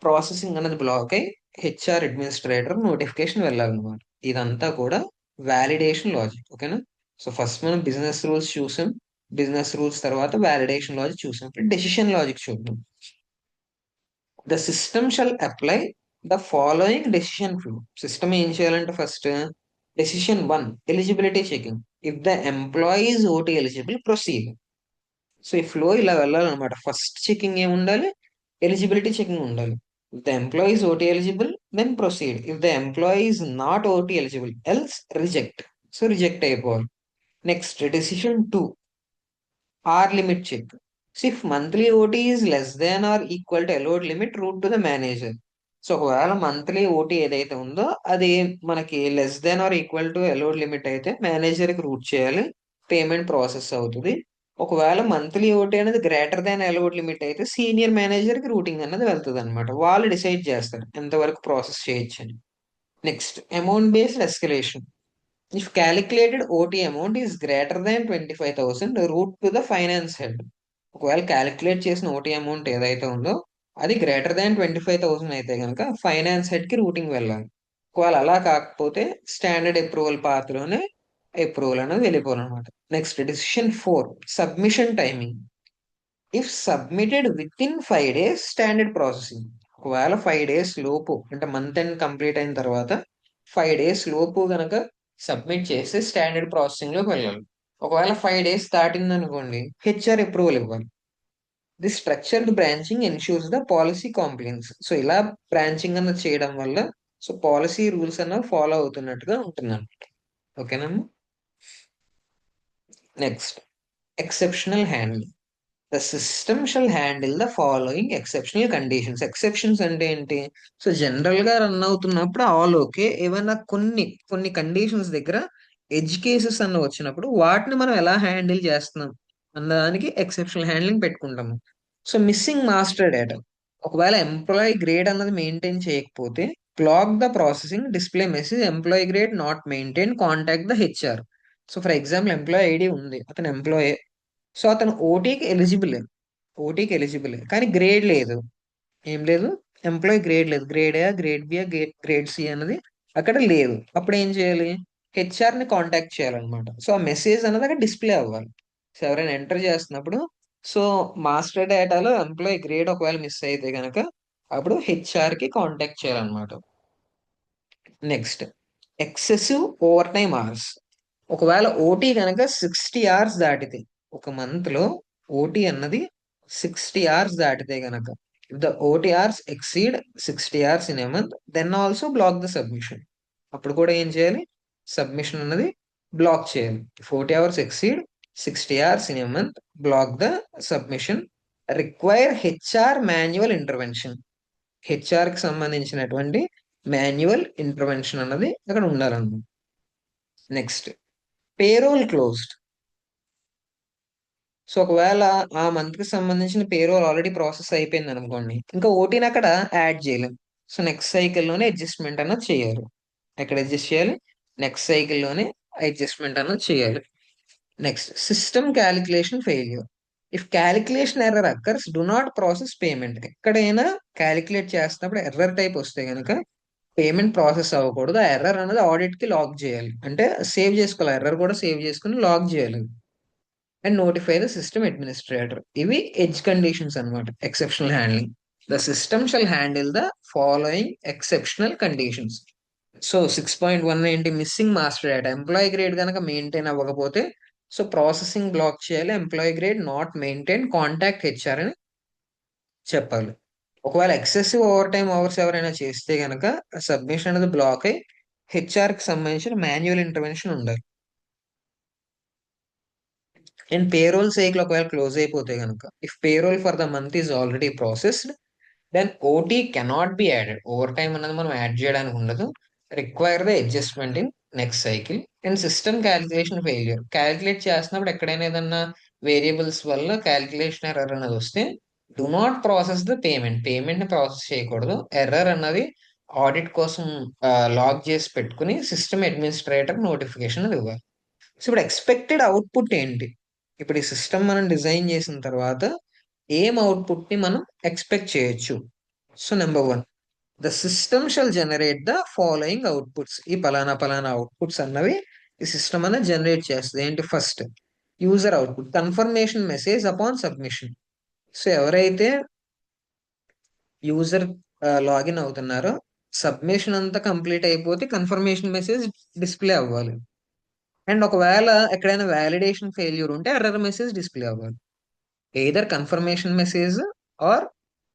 ప్రాసెసింగ్ అనేది బ్లాక్ అయి హెచ్ఆర్ అడ్మినిస్ట్రేటర్ నోటిఫికేషన్ వెళ్ళాలన్నమాట. ఇదంతా కూడా వ్యాలిడేషన్ లాజిక్. ఓకేనా? సో ఫస్ట్ మనం బిజినెస్ రూల్స్ చూసాం, బిజినెస్ రూల్స్ తర్వాత వ్యాలిడేషన్ లాజిక్ చూసాం, ఇప్పుడు డెసిషన్ లాజిక్ చూద్దాం. The system shall apply the following decision flow. System ఏం చేయాలంటే first decision 1 eligibility checking. If the employees OT eligible proceed. So ఈ ఫ్లో ఇలా వెళ్ళాలన్నమాట. ఫస్ట్ చెకింగ్ ఏమి ఉండాలి, ఎలిజిబిలిటీ చెకింగ్ ఉండాలి. If the employee is OT eligible, then proceed. If the employee is not OT eligible, else reject. So reject అయిపోవాలి. Next decision 2 or limit check. So if monthly OT is less than or equal to allowed limit, route to the manager. So ఒకవేళ monthly OT ఏదైతే ఉందో అది మనకి less than or equal to allowed limit అయితే manager కి route చేయాలి, payment process అవుతుంది. ఒకవేళ మంత్లీ ఓటీ అనేది గ్రేటర్ దాన్ అలౌడ్ లిమిట్ అయితే సీనియర్ మేనేజర్ కి రూటింగ్ అనేది వెళ్తుంది అనమాట. వాళ్ళు డిసైడ్ చేస్తారు ఎంతవరకు ప్రాసెస్ చేయొచ్చు అని. Next amount based escalation. If calculated OT amount is greater than 25,000, route to the finance head. ఒకవేళ క్యాలిక్యులేట్ చేసిన ఓటీ అమౌంట్ ఏదైతే ఉందో అది గ్రేటర్ దాన్ 25,000 అయితే కనుక ఫైనాన్స్ హెడ్ కి రూటింగ్ వెళ్ళాలి. ఒకవేళ అలా కాకపోతే స్టాండర్డ్ అప్రూవల్ పాత్ లోనే అప్రూవల్ అనేది వెళ్ళిపోవాలన్నమాట. Next decision 4 submission timing. If submitted within 5 days, standard processing. ఒకవేళ 5 days లోపు అంటే మంత్ ఎండ్ కంప్లీట్ అయిన తర్వాత 5 days లోపు గనక సబ్మిట్ చేసి స్టాండర్డ్ ప్రాసెసింగ్ లోకి వెళ్ళాలి. ఒకవేళ 5 days దాటింది అనుకోండి, హెచ్ఆర్ అప్రూవల్ ఇవ్వాలి. The structured branching ensures the policy compliance. So ఇలా బ్రాంచింగ్ అన్నది చేయడం వల్ల సో పాలసీ రూల్స్ అన్నది ఫాలో అవుతున్నట్టుగా ఉంటుంది అన్నమాట. ఓకేనా? Next exceptional handling. The system shall handle the following exceptional conditions. Exceptions అంటే ఏంటి, సో జనరల్ గా రన్ అవుతున్నప్పుడు ఆల్ ఓకే, ఏమైనా కొన్ని కొన్ని కండిషన్స్ దగ్గర ఎడ్జ్ కేసెస్ అన్న వచ్చినప్పుడు వాటిని మనం ఎలా హ్యాండిల్ చేస్తున్నాం అన్నదానికి ఎక్సెప్షనల్ హ్యాండ్లింగ్ పెట్టుకుంటాము. So missing master data. ఒకవేళ ఎంప్లాయీ గ్రేడ్ అన్నది మెయింటైన్ చేయకపోతే block the processing, display message employee grade not maintain, contact the HR. So for example employee ID ఉంది, అతను ఎంప్లాయీ, సో అతను ఓటీకి ఎలిజిబుల్ కానీ గ్రేడ్ లేదు. ఏం లేదు, ఎంప్లాయీ గ్రేడ్ లేదు, grade A, grade B, grade C అన్నది అక్కడ లేదు. అప్పుడు ఏం చేయాలి, హెచ్ఆర్ ని కాంటాక్ట్ చేయాలన్నమాట. సో ఆ మెసేజ్ అన్నది అక్కడ డిస్ప్లే అవ్వాలి. సో ఎవరైనా ఎంటర్ చేస్తున్నప్పుడు సో మాస్టర్ డేటాలో ఎంప్లాయీ గ్రేడ్ ఒకవేళ మిస్ అయితే కనుక అప్పుడు హెచ్ఆర్ కి కాంటాక్ట్ చేయాలన్నమాట. Next excessive over time hours. ఒకవేళ ఓటీ కనుక 60 hours దాటితే, ఒక మంత్ లో ఓటీ అన్నది 60 hours దాటితే గనక, if the OT hours exceed 60 hours in a month, then also block the submission. అప్పుడు కూడా ఏం చేయాలి, సబ్మిషన్ అన్నది బ్లాక్ చేయాలి. 40 hours exceed 60 hours in a month, block the submission. Require HR manual intervention. HR కి సంబంధించినటువంటి మాన్యువల్ ఇంటర్వెన్షన్ అన్నది అక్కడ ఉండాలన్నమాట. Next payroll closed. సో ఒకవేళ ఆ మంత్ కి సంబంధించిన పేరోల్ ఆల్రెడీ ప్రాసెస్ అయిపోయింది అనుకోండి, ఇంకా ఓటీని అక్కడ యాడ్ చేయలేం. సో నెక్స్ట్ సైకిల్ లోనే అడ్జస్ట్మెంట్ అన్నది చేయాలి. ఎక్కడ అడ్జస్ట్ చేయాలి, నెక్స్ట్ సైకిల్ లోనే అడ్జస్ట్మెంట్ అన్నది చేయాలి. Next system calculation failure. If calculation error occurs, do not process payment. ఎక్కడైనా క్యాలిక్యులేట్ చేస్తున్నప్పుడు ఎర్రర్ టైప్ వస్తే గనక పేమెంట్ ప్రాసెస్ అవ్వకూడదు. ఆ ఎర్రర్ అనేది ఆడిట్ కి లాగ్ చేయాలి, అంటే సేవ్ చేసుకోవాలి, ఎర్రర్ కూడా సేవ్ చేసుకుని లాగ్ చేయాలి and notify the system administrator. ఇవి ఎడ్జ్ కండిషన్స్ అన్నమాట. Exceptional handling. The system shall handle the following exceptional conditions. So 6.1 ఏంటి, missing master data. Employee grade కనుక మెయింటైన్ అవ్వకపోతే సో ప్రాసెసింగ్ బ్లాక్ చేయాలి, employee grade not maintain, contact HR అని చెప్పాలి. ఒకవేళ excessive over time hours ఎవరైనా చేస్తే గనక సబ్మిషన్ అనేది బ్లాక్ అయి హెచ్ఆర్ కి సంబంధించిన మాన్యువల్ ఇంటర్వెన్షన్ ఉండాలి. అండ్ పేరోల్ సైకిల్ ఒకవేళ క్లోజ్ అయిపోతే కనుక, if payroll for the month is already processed, then OT cannot be added. Over time అన్నది మనం యాడ్ చేయడానికి ఉండదు. Require the adjustment in next cycle. And system calculation failure, calculate చేస్తున్నప్పుడు ఎక్కడైనా ఏదన్నా వేరియబుల్స్ వల్ల క్యాలిక్యులేషన్ ఎర్రర్ అనేది వస్తే, do not process the payment. Payment ని ప్రాసెస్ చేయకూడదు. ఎర్రర్ అన్నది ఆడిట్ కోసం లాగ్ చేసి పెట్టుకుని సిస్టమ్ అడ్మినిస్ట్రేటర్ నోటిఫికేషన్ ఇవ్వాలి. సో ఇప్పుడు ఎక్స్పెక్టెడ్ అవుట్పుట్ ఏంటి? ఇప్పుడు ఈ సిస్టమ్ మనం డిజైన్ చేసిన తర్వాత ఏం అవుట్పుట్ ని మనం ఎక్స్పెక్ట్ చేయొచ్చు? So number one, the system shall generate the following outputs. ఈ పలానా పలానా అవుట్పుట్స్ అన్నవి ఈ సిస్టమ్ అనేది జనరేట్ చేస్తుంది. ఏంటి? First, user output, confirmation message upon submission. So ఎవరైతే యూజర్ లాగిన్ అవుతున్నారో, సబ్మిషన్ అంతా కంప్లీట్ అయిపోతే కన్ఫర్మేషన్ మెసేజ్ డిస్ప్లే అవ్వాలి. అండ్ ఒకవేళ ఎక్కడైనా వ్యాలిడేషన్ ఫెయిల్యూర్ ఉంటే ఎర్రర్ మెసేజ్ డిస్ప్లే అవ్వాలి. Either confirmation message or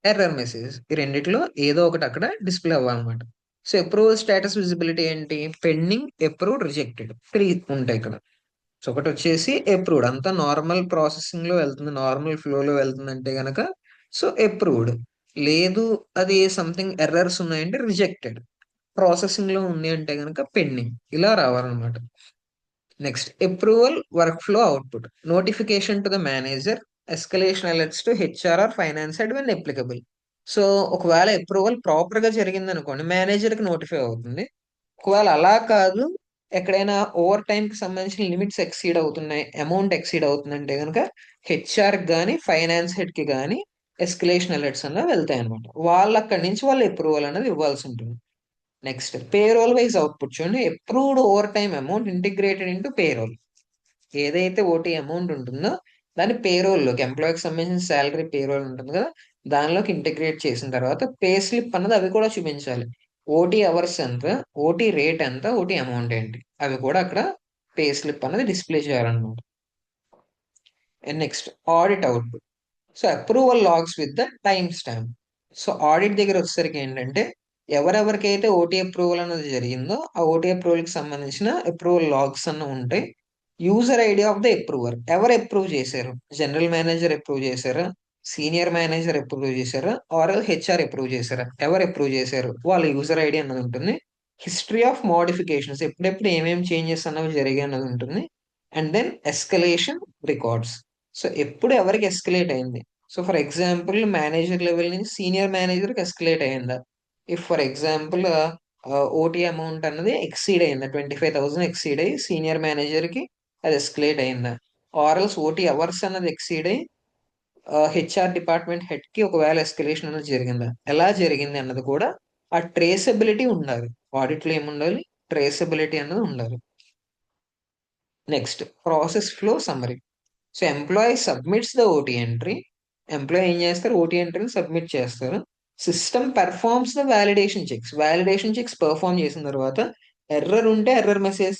error message, ఈ రెండిట్లో ఏదో ఒకటి అక్కడ డిస్ప్లే అవ్వాలన్నమాట. సో అప్రూవల్ స్టేటస్ విజిబిలిటీ ఏంటి? పెండింగ్, అప్రూవ్డ్, రిజెక్టెడ్, త్రీ ఉంటాయి ఇక్కడ. సో ఒకటి వచ్చేసి అప్రూవ్డ్, అంతా నార్మల్ ప్రాసెసింగ్ లో వెళ్తుంది, నార్మల్ ఫ్లో లో వెళ్తుంది అంటే గనక సో అప్రూవ్డ్. లేదు, అది సంథింగ్ ఎర్రర్స్ ఉన్నాయంటే రిజెక్టెడ్. ప్రాసెసింగ్ లో ఉంది అంటే గనక పెండింగ్. ఇలా రావాలన్నమాట. Next, approval work flow output, notification to the manager, escalation alerts to HR are finance head when applicable. So ఒకవేళ అప్రూవల్ ప్రాపర్ గా జరిగింది అనుకోండి, మేనేజర్ కి నోటిఫై అవుతుంది. ఒకవేళ అలా కాదు, ఎక్కడైనా ఓవర్ టైం కి సంబంధించిన లిమిట్స్ ఎక్సీడ్ అవుతున్నాయి, అమౌంట్ ఎక్సీడ్ అవుతుందంటే కనుక హెచ్ఆర్ కి కానీ ఫైనాన్స్ హెడ్ కి కానీ ఎస్కలేషన్ అలర్ట్స్ అన్నవి వెళ్తాయి అనమాట. వాళ్ళు అక్కడి నుంచి వాళ్ళు అప్రూవల్ అనేది ఇవ్వాల్సి ఉంటుంది. నెక్స్ట్, పేరోల్ వైజ్ అవుట్పుట్ చూడండి. Approved over time amount integrated into payroll. ఏదైతే ఓటీ అమౌంట్ ఉంటుందో దాన్ని పేరోల్లోకి, ఎంప్లాయీకి సంబంధించిన శాలరీ పేరోల్ ఉంటుంది కదా, దానిలోకి ఇంటిగ్రేట్ చేసిన తర్వాత పే స్లిప్ అన్నది అవి కూడా చూపించాలి. ఓటీ అవర్స్ ఎంత, ఓటీ రేట్ ఎంత, ఓటీ అమౌంట్ ఏంటి, అవి కూడా అక్కడ పే స్లిప్ అన్నది డిస్ప్లే చేయాలన్నమాట. And next, audit output. So approval logs with the time stamp. So audit దగ్గర వచ్చేసరికి ఏంటంటే, ఎవరెవరికైతే ఓటీ అప్రూవల్ అనేది జరిగిందో ఆ ఓటీ అప్రూవల్ కి సంబంధించిన అప్రూవల్ లాగ్స్ అన్న ఉంటాయి. User ID of the approver, ఎవరు అప్రూవ్ చేశారు? జనరల్ మేనేజర్ అప్రూవ్ చేశారా, సీనియర్ మేనేజర్ అప్రూవ్ చేశారా, ఆర్ హెచ్ఆర్ అప్రూవ్ చేశారా? ఎవరు అప్రూవ్ చేశారు వాళ్ళ యూజర్ ఐడి అన్నది ఉంటుంది. హిస్టరీ ఆఫ్ మోడిఫికేషన్స్, ఎప్పుడెప్పుడు ఏమేమి చేంజెస్ అన్నవి జరిగాయి అన్నది ఉంటుంది. And then escalation records. So ఎప్పుడు ఎవరికి ఎస్కలేట్ అయింది? So for example manager level నుంచి సీనియర్ మేనేజర్కి ఎస్కలేట్ అయిందా? If for example OT amount అన్నది ఎక్సీడ్ అయిందా, 25,000 ఎక్సీడ్ అయ్యి సీనియర్ మేనేజర్కి అది ఎస్కలేట్ అయిందా? ఆర్ఎల్స్ ఓటీ అవర్స్ అన్నది ఎక్సీడ్ అయ్యి హెచ్ఆర్ డిపార్ట్మెంట్ హెడ్ కి ఒకవేళ ఎస్కలేషన్ అనేది జరిగిందా, ఎలా జరిగింది అన్నది కూడా ఆ ట్రేసబిలిటీ ఉండాలి. ఆడిట్ లో ఏముండాలి? ట్రేసబిలిటీ అన్నది ఉండాలి. Next, process flow summary. So employee submits the OT entry. Employee ఏం చేస్తారు? ఓటీ ఎంట్రీని సబ్మిట్ చేస్తారు. System performs the validation checks. Validation checks perform చేసిన తర్వాత ఎర్రర్ ఉంటే ఎర్రర్ మెసేజ్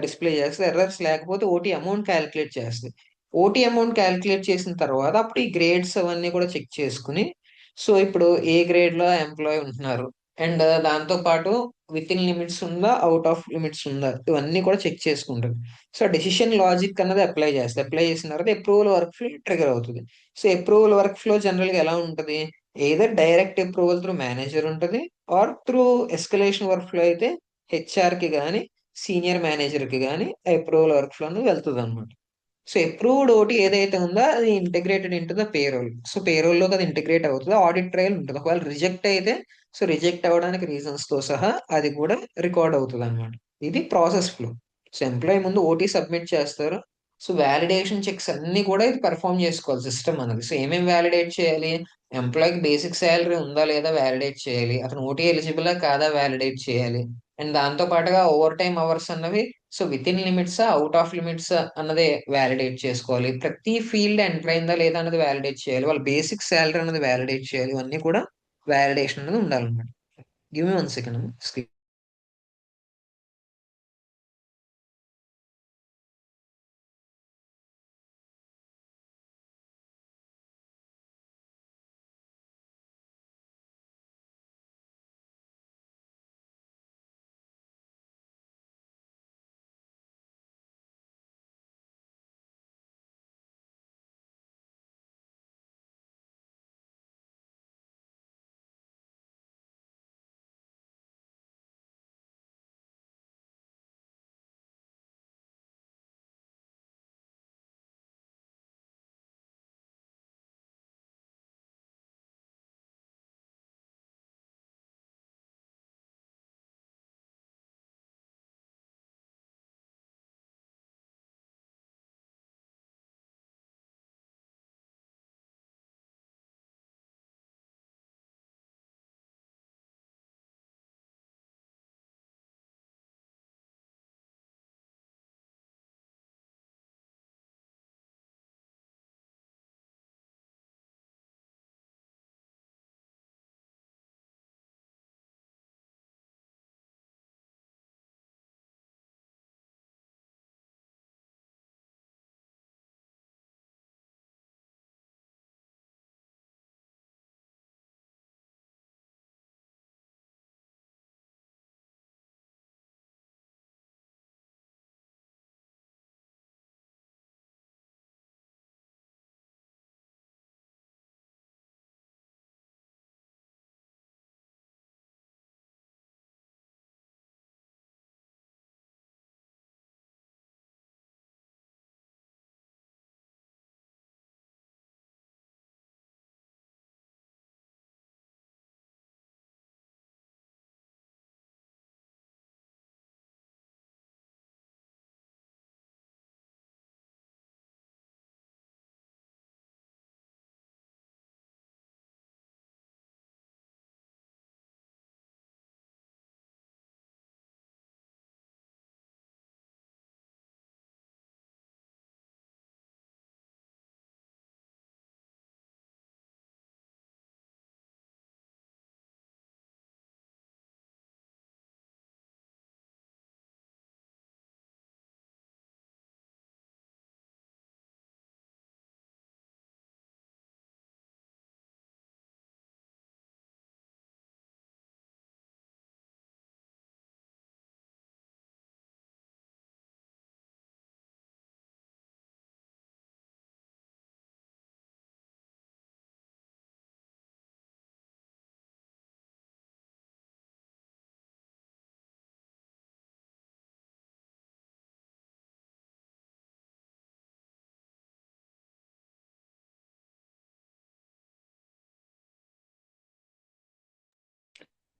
డిస్ప్లే చేస్తుంది. ఎర్రర్స్ లేకపోతే ఓటీ అమౌంట్ క్యాలిక్యులేట్ చేస్తుంది. ఓటీ అమౌంట్ క్యాలిక్యులేట్ చేసిన తర్వాత అప్పుడు ఈ గ్రేడ్స్ అవన్నీ కూడా చెక్ చేసుకుని, సో ఇప్పుడు ఏ గ్రేడ్ లో ఎంప్లాయీ ఉంటున్నారు, అండ్ దాంతో పాటు విత్ ఇన్ లిమిట్స్ ఉందా, అవుట్ ఆఫ్ లిమిట్స్ ఉందా, ఇవన్నీ కూడా చెక్ చేసుకుంటుంది. సో డెసిషన్ లాజిక్ అన్నది అప్లై చేస్తే, అప్లై చేసిన తర్వాత అప్రూవల్ వర్క్ ఫ్లో ట్రిగర్ అవుతుంది. So approval workflow general గా ఎలా ఉంటుంది? Either direct approval through manager ఉంటుంది, or through escalation workflow అయితే హెచ్ఆర్ కి కానీ సీనియర్ మేనేజర్ కి కానీ అప్రూవల్ వర్క్ ఫ్లో అనేది వెళ్తుంది అనమాట. సో అప్రూవ్డ్ ఓటీ ఏదైతే ఉందో అది integrated into the payroll. So payroll లోకి అది ఇంటిగ్రేట్ అవుతుంది. ఆడిట్ ట్రయల్ ఉంటుంది. ఒకవేళ రిజెక్ట్ అయితే, సో రిజెక్ట్ అవ్వడానికి రీజన్స్ తో సహా అది కూడా రికార్డ్ అవుతుంది అనమాట. ఇది ప్రాసెస్ ఫ్లో. సో ఎంప్లాయీ ముందు ఓటీ సబ్మిట్ చేస్తారు. సో వ్యాలిడేషన్ చెక్స్ అన్ని కూడా ఇది పర్ఫామ్ చేసుకోవాలి సిస్టమ్ అనేది. సో ఏమేమి వ్యాలిడేట్ చేయాలి? ఎంప్లాయీకి బేసిక్ శాలరీ ఉందా లేదా వ్యాలిడేట్ చేయాలి, అతను ఓటీ ఎలిజిబుల్ కాదా వ్యాలిడేట్ చేయాలి. అండ్ దాంతో పాటుగా ఓవర్ టైమ్ అవర్స్ అన్నవి so with in limits, out of limits అన్నది వ్యాలిడేట్ చేసుకోవాలి. ప్రతి ఫీల్డ్ ఎంటర్ అయిందా లేదా అన్నది వ్యాలిడేట్ చేయాలి. వాళ్ళ బేసిక్ శాలరీ అన్నది వ్యాలిడేట్ చేయాలి. ఇవన్నీ కూడా వ్యాలిడేషన్ అనేది ఉండాలన్నమాట. Give me 1 second.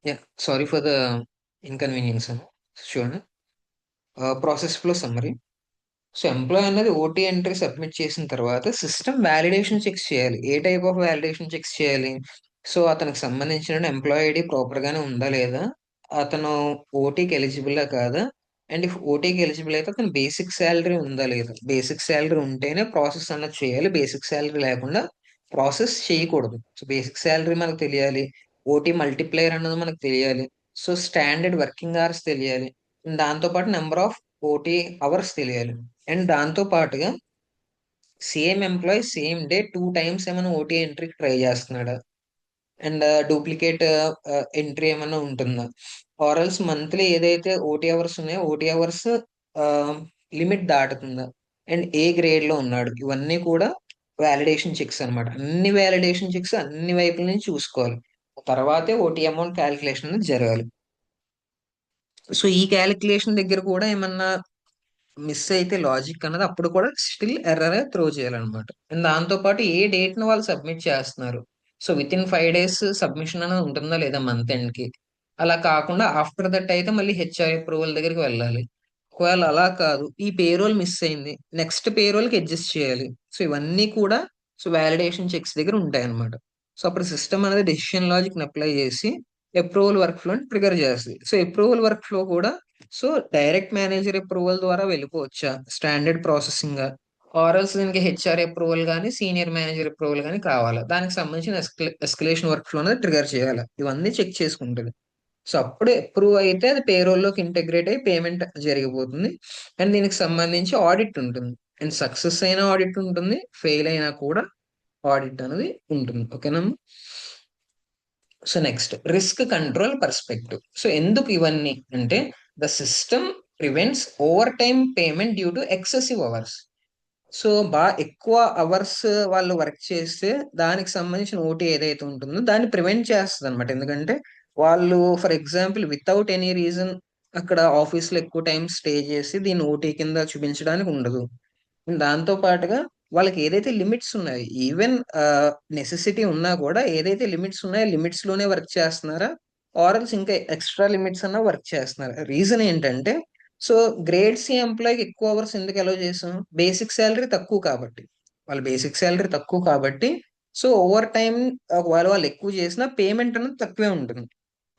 Yeah, sorry for the inconvenience. చూడండి, process flow summary. So employee అనేది ఓటీ ఎంట్రీ సబ్మిట్ చేసిన తర్వాత సిస్టమ్ వ్యాలిడేషన్ చెక్స్ చేయాలి. ఏ టైప్ ఆఫ్ వ్యాలిడేషన్ చెక్స్ చేయాలి? సో అతనికి సంబంధించిన ఎంప్లాయ్ ఐడి ప్రాపర్ గానే ఉందా లేదా, అతను ఓటీకి ఎలిజిబుల్ కాదా, అండ్ ఇఫ్ ఓటీకి ఎలిజిబుల్ అయితే అతను బేసిక్ శాలరీ ఉందా లేదా. బేసిక్ శాలరీ ఉంటేనే ప్రాసెస్ అన్నది చేయాలి, బేసిక్ శాలరీ లేకుండా ప్రాసెస్ చేయకూడదు. సో బేసిక్ శాలరీ మనకు తెలియాలి, ఓటీ మల్టిప్లైయర్ అన్నది మనకు తెలియాలి, సో స్టాండర్డ్ వర్కింగ్ అవర్స్ తెలియాలి, దాంతో పాటు నెంబర్ ఆఫ్ ఓటీ అవర్స్ తెలియాలి. అండ్ దాంతో పాటుగా same employee same day 2 times ఏమైనా ఓటీ ఎంట్రీకి ట్రై చేస్తున్నాడా, అండ్ డూప్లికేట్ ఎంట్రీ ఏమైనా ఉంటుందా, ఆర్ఎల్స్ మంత్లీ ఏదైతే ఓటీ అవర్స్ ఉన్నాయో ఓటీ అవర్స్ లిమిట్ దాటుతుందా, అండ్ ఏ గ్రేడ్ లో ఉన్నాడు, ఇవన్నీ కూడా వ్యాలిడేషన్ చెక్స్ అన్నమాట. అన్ని వ్యాలిడేషన్ చెక్స్ అన్ని వైపుల నుంచి చూసుకోవాలి. తర్వాతే ఓటీ అమౌంట్ క్యాలిక్యులేషన్ అనేది జరగాలి. సో ఈ క్యాలిక్యులేషన్ దగ్గర కూడా ఏమన్నా మిస్ అయితే లాజిక్ అన్నది అప్పుడు కూడా స్టిల్ ఎర్రర్ త్రో చేయాలన్నమాట. అండ్ దాంతో పాటు ఏ డేట్ ను వాళ్ళు సబ్మిట్ చేస్తున్నారు, so with in 5 days submission అనేది ఉంటుందా లేదా మంత్ ఎండ్ కి. అలా కాకుండా ఆఫ్టర్ దట్ అయితే మళ్ళీ హెచ్ఆర్ అప్రూవల్ దగ్గరికి వెళ్ళాలి. ఒకవేళ అలా కాదు, ఈ పేరోల్ మిస్ అయింది, నెక్స్ట్ పేరోల్ కి అడ్జస్ట్ చేయాలి. సో ఇవన్నీ కూడా సో వ్యాలిడేషన్ చెక్స్ దగ్గర ఉంటాయి అన్నమాట. సో అప్పుడు సిస్టమ్ అనేది డెసిషన్ లాజిక్ అప్లై చేసి అప్రూవల్ వర్క్ ఫ్లో ట్రిగర్ చేస్తుంది. సో అప్రూవల్ వర్క్ ఫ్లో కూడా సో డైరెక్ట్ మేనేజర్ అప్రూవల్ ద్వారా వెళ్ళిపోవచ్చా స్టాండర్డ్ ప్రాసెసింగ్, ఆర్ఎల్స్ దీనికి హెచ్ఆర్ అప్రూవల్ కానీ సీనియర్ మేనేజర్ అప్రూవల్ కానీ కావాలా, దానికి సంబంధించిన ఎస్కలేషన్ వర్క్ ఫ్లో అనేది ట్రిగర్ చేయాలి. ఇవన్నీ చెక్ చేసుకుంటుంది. సో అప్పుడు అప్రూవ్ అయితే అది పేరోల్ లోకి ఇంటగ్రేట్ అయ్యి పేమెంట్ జరిగిపోతుంది. అండ్ దీనికి సంబంధించి ఆడిట్ ఉంటుంది. అండ్ సక్సెస్ అయిన ఆడిట్ ఉంటుంది, ఫెయిల్ అయినా కూడా ఆడిట్ అనేది ఉంటుంది. ఓకేనా? So next risk control perspective. So ఎందుకు ఇవన్నీ అంటే the system prevents over time payment due to excessive hours. So బాగా ఎక్కువ అవర్స్ వాళ్ళు వర్క్ చేస్తే దానికి సంబంధించిన ఓటీ ఏదైతే ఉంటుందో దాన్ని ప్రివెంట్ చేస్తుంది అనమాట. ఎందుకంటే వాళ్ళు for example without any reason అక్కడ ఆఫీస్ లో ఎక్కువ టైం స్టే చేసి దీన్ని ఓటీ కింద చూపించడానికి ఉండదు. దాంతో పాటుగా వాళ్ళకి ఏదైతే లిమిట్స్ ఉన్నాయో, ఈవెన్ నెసెసిటీ ఉన్నా కూడా ఏదైతే లిమిట్స్ ఉన్నాయో లిమిట్స్ లోనే వర్క్ చేస్తున్నారా, ఆర్ఎల్స్ ఇంకా ఎక్స్ట్రా లిమిట్స్ అన్న వర్క్ చేస్తున్నారా. రీజన్ ఏంటంటే సో గ్రేడ్ సి ఎంప్లాయ్కి ఎక్కువ అవర్స్ ఎందుకు అలౌ చేసాం, బేసిక్ శాలరీ తక్కువ కాబట్టి. వాళ్ళ బేసిక్ శాలరీ తక్కువ కాబట్టి సో ఓవర్ టైం ఒకవేళ వాళ్ళు ఎక్కువ చేసినా పేమెంట్ అనేది తక్కువే ఉంటుంది.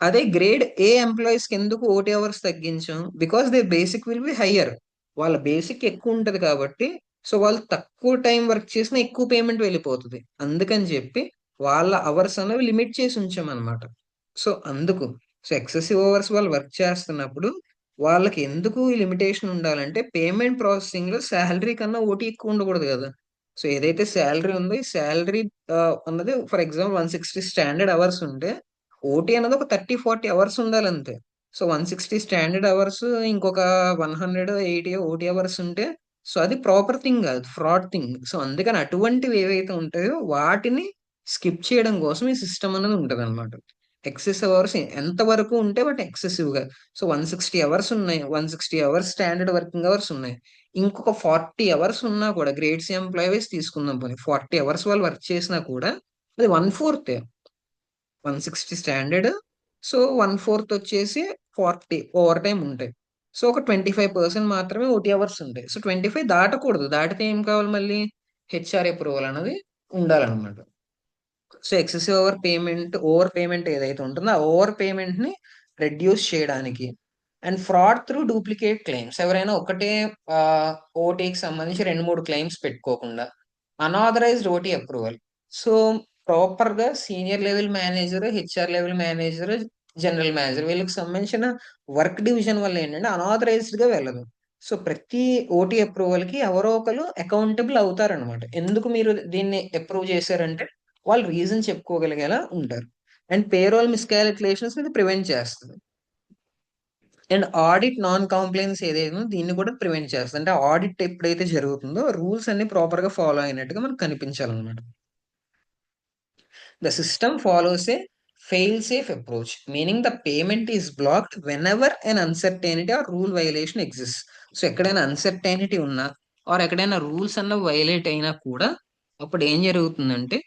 అదే గ్రేడ్ ఏ ఎంప్లాయీస్ కి ఎందుకు ఓటీ అవర్స్ తగ్గించాం, because they basic will be higher. వాళ్ళ బేసిక్ ఎక్కువ ఉంటది కాబట్టి సో వాళ్ళు తక్కువ టైం వర్క్ చేసినా ఎక్కువ పేమెంట్ వెళ్ళిపోతుంది. అందుకని చెప్పి వాళ్ళ అవర్స్ అనేవి లిమిట్ చేసి ఉంచామన్నమాట. సో అందుకు సో ఎక్సెసివ్ అవర్స్ వాళ్ళు వర్క్ చేస్తున్నప్పుడు వాళ్ళకి ఎందుకు ఈ లిమిటేషన్ ఉండాలంటే పేమెంట్ ప్రాసెసింగ్ లో శాలరీ కన్నా ఓటీ ఎక్కువ ఉండకూడదు కదా. సో ఏదైతే శాలరీ ఉందో ఈ శాలరీ అన్నది ఫర్ ఎగ్జాంపుల్ 160 స్టాండర్డ్ అవర్స్ ఉంటే ఓటీ అనేది ఒక 30-40 అవర్స్ ఉండాలి అంతే. సో 160 స్టాండర్డ్ అవర్స్ ఇంకొక 180 ఓటీ అవర్స్ ఉంటే సో అది ప్రాపర్ థింగ్ కాదు, ఫ్రాడ్ థింగ్. సో అందుకని అటువంటివి ఏవైతే ఉంటాయో వాటిని స్కిప్ చేయడం కోసం ఈ సిస్టమ్ అనేది ఉంటుంది అనమాట. ఎక్సెసివ్ అవర్స్ ఎంత వరకు ఉంటే వాటి ఎక్సెసివ్ గా. సో 160 అవర్స్ ఉన్నాయి, 160 అవర్స్ స్టాండర్డ్ వర్కింగ్ అవర్స్ ఉన్నాయి, ఇంకొక 40 అవర్స్ ఉన్నా కూడా గ్రేడ్స్ ఎంప్లాయీస్ తీసుకుందాం పోనీ 40 అవర్స్ వాళ్ళు వర్క్ చేసినా కూడా అది 1/4. 160 స్టాండర్డ్, సో 1/4 వచ్చేసి 40 ఓవర్ టైం ఉంటాయి. సో ఒక 25% మాత్రమే ఓటీ అవర్స్ ఉంటాయి. సో 25 దాటకూడదు, దాటితే ఏం కావాలి మళ్ళీ హెచ్ఆర్ అప్రూవల్ అనేది ఉండాలన్నమాట. సో ఎక్సెసివ్ ఓవర్ పేమెంట్ ఏదైతే ఉంటుందో ఆ ఓవర్ పేమెంట్ ని రెడ్యూస్ చేయడానికి, and fraud through duplicate claims. ఎవరైనా ఒకటే ఓటీకి సంబంధించి 2-3 క్లెయిమ్స్ పెట్టుకోకుండా unauthorised OT approval. So proper గా senior level manager, HR level manager, general manager వీళ్ళకి సంబంధించిన వర్క్ డివిజన్ వల్ల ఏంటంటే అనాథరైజ్డ్ గా వెళ్ళదు. సో ప్రతి ఓటీ అప్రూవల్ కి ఎవరో ఒకరు అకౌంటబుల్ అవుతారనమాట. ఎందుకు మీరు దీన్ని అప్రూవ్ చేశారంటే వాళ్ళు రీజన్ చెప్పుకోగలిగేలా ఉంటారు. అండ్ పేరోల్ మిస్కాలిక్యులేషన్స్ ఇది ప్రివెంట్ చేస్తుంది. అండ్ ఆడిట్ నాన్ కాంప్లైన్స్ ఏదైతే ఉందో దీన్ని కూడా ప్రివెంట్ చేస్తుంది. అంటే ఆడిట్ ఎప్పుడైతే జరుగుతుందో రూల్స్ అన్ని ప్రాపర్ గా ఫాలో అయినట్టుగా మనకు కనిపించాలన్నమాట. The system follows a fail safe approach, meaning the payment is blocked whenever an uncertainty or rule violation exist. So ఎక్కడైనా అన్సర్టైనిటీ ఉన్నా ఆర్ ఎక్కడైనా రూల్స్ అన్న వైలేట్ అయినా కూడా అప్పుడు ఏం జరుగుతుందంటే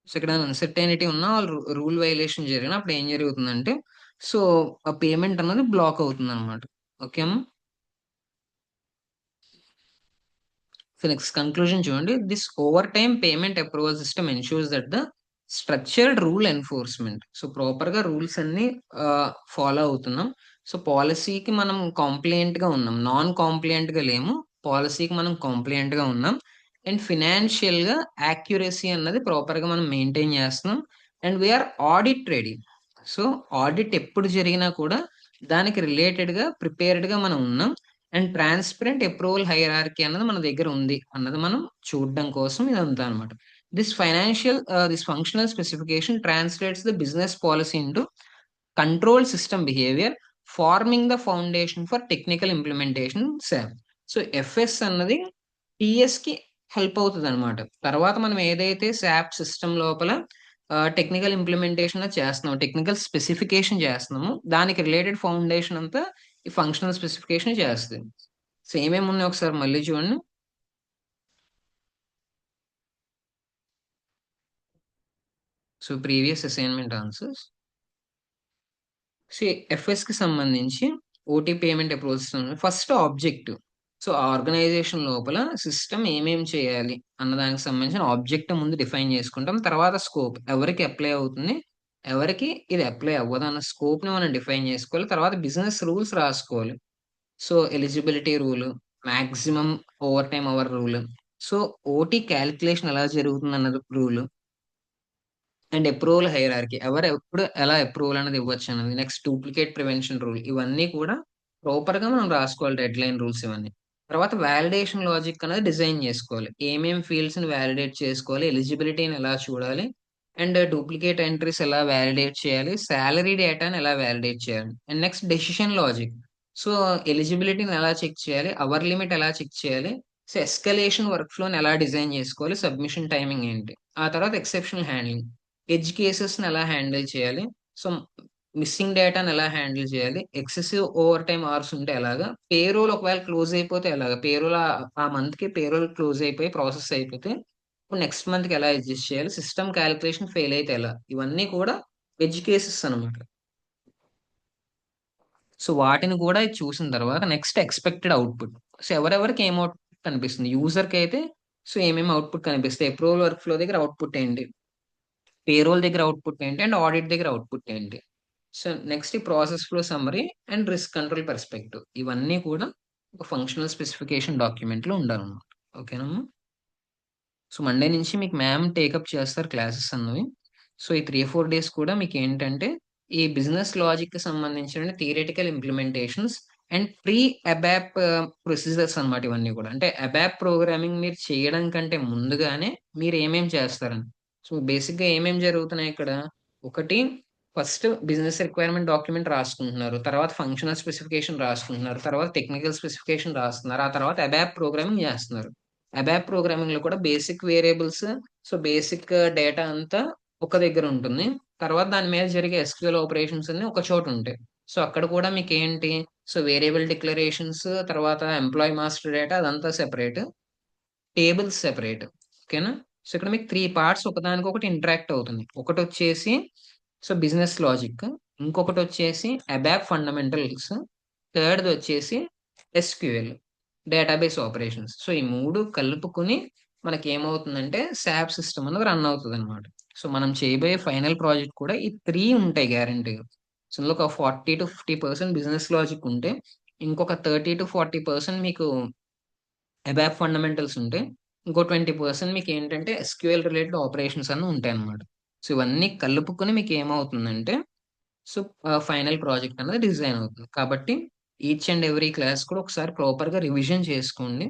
సో ఇక్కడ అన్సర్టైనిటీ ఉన్నా వాళ్ళు రూల్ వైలేషన్ జరిగిన అప్పుడు ఏం జరుగుతుందంటే సో ఆ పేమెంట్ అన్నది బ్లాక్ అవుతుంది అనమాట. ఓకే అమ్మా. సో నెక్స్ట్ కంక్లూజన్ చూడండి. This over time payment approval system ensures that the structured rule enforcement. So proper గా రూల్స్ అన్ని ఫాలో అవుతున్నాం. సో పాలసీకి మనం కాంప్లియంట్ గా ఉన్నాం, నాన్ కాంప్లియంట్ గా లేము. పాలసీకి మనం కాంప్లియంట్ గా ఉన్నాం. అండ్ ఫినాన్షియల్ గా యాక్యురసీ అన్నది ప్రాపర్ గా మనం మెయింటైన్ చేస్తున్నాం. And we are audit ready. So audit ఎప్పుడు జరిగినా కూడా దానికి రిలేటెడ్ గా ప్రిపేర్డ్ గా మనం ఉన్నాం. అండ్ ట్రాన్స్పరెంట్ అప్రూవల్ హైరార్కీ అన్నది మన దగ్గర ఉంది అన్నది మనం చూడడం కోసం ఇదంతా అనమాట. This functional specification translates the business policy into control system behaviour, forming the foundation for technical implementation SAP. So FS అన్నది టిఎస్ కి హెల్ప్ అవుతుంది అనమాట. తర్వాత మనం ఏదైతే శాప్ సిస్టమ్ లోపల టెక్నికల్ ఇంప్లిమెంటేషన్ చేస్తున్నాము, టెక్నికల్ స్పెసిఫికేషన్ చేస్తున్నాము, దానికి రిలేటెడ్ ఫౌండేషన్ అంతా ఈ ఫంక్షనల్ స్పెసిఫికేషన్ చేస్తుంది. సో ఏమేమి ఉన్నాయి ఒకసారి మళ్ళీ చూడండి. So previous assignment answers. So FS కి సంబంధించి OT payment approach first objective. So organisation లోపల సిస్టమ్ ఏమేం చేయాలి అన్న దానికి సంబంధించిన ఆబ్జెక్ట్ ముందు డిఫైన్ చేసుకుంటాం. తర్వాత స్కోప్ ఎవరికి అప్లై అవుతుంది, ఎవరికి ఇది అప్లై అవ్వదు అన్న స్కోప్ ని మనం డిఫైన్ చేసుకోవాలి. తర్వాత బిజినెస్ రూల్స్ రాసుకోవాలి. So eligibility rule, maximum over time hour rule, so OT calculation ఎలా జరుగుతుంది అన్నది రూల్, అండ్ అప్రూవల్ హైరార్కీ ఎవరు ఎప్పుడు ఎలా అప్రూవల్ అనేది ఇవ్వచ్చు అన్నది, నెక్స్ట్ డూప్లికేట్ ప్రివెన్షన్ రూల్, ఇవన్నీ కూడా ప్రాపర్ గా మనం రాసుకోవాలి, డెడ్ లైన్ రూల్స్ ఇవన్నీ. తర్వాత వ్యాలిడేషన్ లాజిక్ అనేది డిజైన్ చేసుకోవాలి, ఏమేం ఫీల్డ్స్ ని వ్యాలిడేట్ చేసుకోవాలి, ఎలిజిబిలిటీని ఎలా చూడాలి, అండ్ డూప్లికేట్ ఎంట్రీస్ ఎలా వ్యాలిడేట్ చేయాలి, శాలరీ డేటాని ఎలా వ్యాలిడేట్ చేయాలి, and next decision logic. So ఎలిజిబిలిటీని ఎలా చెక్ చేయాలి, అవర్ లిమిట్ ఎలా చెక్ చేయాలి, సో ఎస్కలేషన్ వర్క్ ఫ్లోని ఎలా డిజైన్ చేసుకోవాలి, సబ్మిషన్ టైమింగ్ ఏంటి, ఆ తర్వాత ఎక్సెప్షనల్ హ్యాండ్లింగ్, ఎడ్జ్ కేసెస్ని ఎలా హ్యాండిల్ చేయాలి, సో మిస్సింగ్ డేటాని ఎలా హ్యాండిల్ చేయాలి, ఎక్సెసివ్ ఓవర్ టైమ్ అవర్స్ ఉంటే ఎలాగా, పేరోల్ ఒకవేళ క్లోజ్ అయిపోతే ఎలాగా, పేరోల్ ఆ మంత్ కి పేరోల్ క్లోజ్ అయిపోయి ప్రాసెస్ అయిపోతే ఇప్పుడు నెక్స్ట్ మంత్ కి ఎలా అడ్జస్ట్ చేయాలి, సిస్టమ్ క్యాలిక్యులేషన్ ఫెయిల్ అయితే ఎలా, ఇవన్నీ కూడా ఎడ్జ్ కేసెస్ అనమాట. సో వాటిని కూడా చూసిన తర్వాత నెక్స్ట్ ఎక్స్పెక్టెడ్ అవుట్పుట్. సో ఎవరెవరికి ఏం అవుట్పుట్ కనిపిస్తుంది, యూజర్ కి అయితే సో ఏమేమి అవుట్పుట్ కనిపిస్తాయి, అప్రూవల్ వర్క్ ఫ్లో దగ్గర అవుట్పుట్ ఏంటి, పేరోల్ దగ్గర అవుట్పుట్ ఏంటి, అండ్ ఆడిట్ దగ్గర అవుట్పుట్ ఏంటి. సో నెక్స్ట్ ఈ process flow summary and risk control perspective, ఇవన్నీ కూడా ఒక ఫంక్షనల్ స్పెసిఫికేషన్ డాక్యుమెంట్ లో ఉండాలన్నమాట. ఓకేనమ్మా. సో మండే నుంచి మీకు మ్యామ్ టేకప్ చేస్తారు క్లాసెస్ అన్నవి. సో ఈ 3-4 డేస్ కూడా మీకు ఏంటంటే ఈ బిజినెస్ లాజిక్ కి సంబంధించిన theoretical implementations and pre ABAP procedures అన్నమాట. ఇవన్నీ కూడా అంటే అబాప్ ప్రోగ్రామింగ్ మీరు చేయడం కంటే ముందుగానే మీరు ఏమేం చేస్తారని. సో బేసిక్ గా ఏమేం జరుగుతున్నాయి ఇక్కడ, ఒకటి ఫస్ట్ బిజినెస్ రిక్వైర్మెంట్ డాక్యుమెంట్ రాసుకుంటున్నారు, తర్వాత ఫంక్షనల్ స్పెసిఫికేషన్ రాసుకుంటున్నారు, తర్వాత టెక్నికల్ స్పెసిఫికేషన్ రాస్తున్నారు, ఆ తర్వాత అబాప్ ప్రోగ్రామింగ్ చేస్తున్నారు. అబాప్ ప్రోగ్రామింగ్ లో కూడా basic variables, so basic data అంతా ఒక దగ్గర ఉంటుంది. తర్వాత దాని మీద జరిగే ఎస్క్యూఎల్ ఆపరేషన్స్ అన్ని ఒక చోట ఉంటాయి. సో అక్కడ కూడా మీకు ఏంటి, సో వేరియబుల్ డిక్లరేషన్స్, తర్వాత ఎంప్లాయీ మాస్టర్ డేటా అదంతా సెపరేట్, టేబుల్స్ సెపరేట్. ఓకేనా. సో ఇక్కడ మీకు 3 పార్ట్స్ ఒకదానికొకటి ఇంటరాక్ట్ అవుతుంది. ఒకటి వచ్చేసి సో బిజినెస్ లాజిక్, ఇంకొకటి వచ్చేసి అబాప్ ఫండమెంటల్స్, థర్డ్ వచ్చేసి ఎస్క్యూఎల్ డేటాబేస్ ఆపరేషన్స్. సో ఈ మూడు కలుపుకుని మనకి ఏమవుతుందంటే శాప్ సిస్టమ్ అనేది రన్ అవుతుంది అనమాట. సో మనం చేయబోయే ఫైనల్ ప్రాజెక్ట్ కూడా ఈ 3 ఉంటాయి గ్యారంటీగా. సో ఇందులో ఒక 40-50% బిజినెస్ లాజిక్ ఉంటే, ఇంకొక 30-40% మీకు అబాప్ ఫండమెంటల్స్ ఉంటే, ఇంకో 20% మీకు ఏంటంటే ఎస్క్యూఎల్ రిలేటెడ్ ఆపరేషన్స్ అన్ని ఉంటాయి అన్నమాట. సో ఇవన్నీ కలుపుకొని మీకు ఏమవుతుందంటే సో ఫైనల్ ప్రాజెక్ట్ అనేది డిజైన్ అవుతుంది. కాబట్టి ఈచ్ అండ్ ఎవ్రీ క్లాస్ కూడా ఒకసారి ప్రాపర్ గా రివిజన్ చేసుకోండి.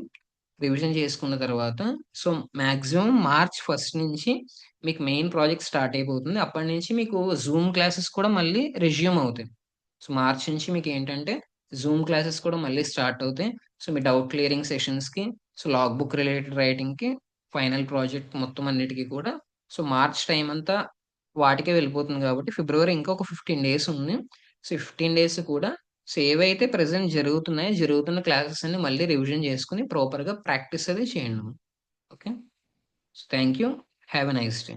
రివిజన్ చేసుకున్న తర్వాత సో మాక్సిమం మార్చ్ 1 నుంచి మీకు మెయిన్ ప్రాజెక్ట్ స్టార్ట్ అయిపోతుంది. అప్పటి నుంచి మీకు జూమ్ క్లాసెస్ కూడా మళ్ళీ రెజ్యూమ్ అవుతాయి. సో మార్చ్ నుంచి మీకు ఏంటంటే జూమ్ క్లాసెస్ కూడా మళ్ళీ స్టార్ట్ అవుతాయి. సో మీ డౌట్ క్లియరింగ్ సెషన్స్ కి, so log book related writing కి, ఫైనల్ ప్రాజెక్ట్ మొత్తం అన్నిటికీ కూడా సో మార్చ్ టైం అంతా వాటికే వెళ్ళిపోతుంది. కాబట్టి ఫిబ్రవరి ఇంకా ఒక 15 డేస్ ఉంది. సో 15 డేస్ కూడా సో ఏవైతే ప్రెసెంట్ జరుగుతున్నాయో జరుగుతున్న క్లాసెస్ అన్ని మళ్ళీ రివిజన్ చేసుకుని ప్రాపర్ గా ప్రాక్టీస్ అది చేయండి. Okay. So thank you. Have a nice day.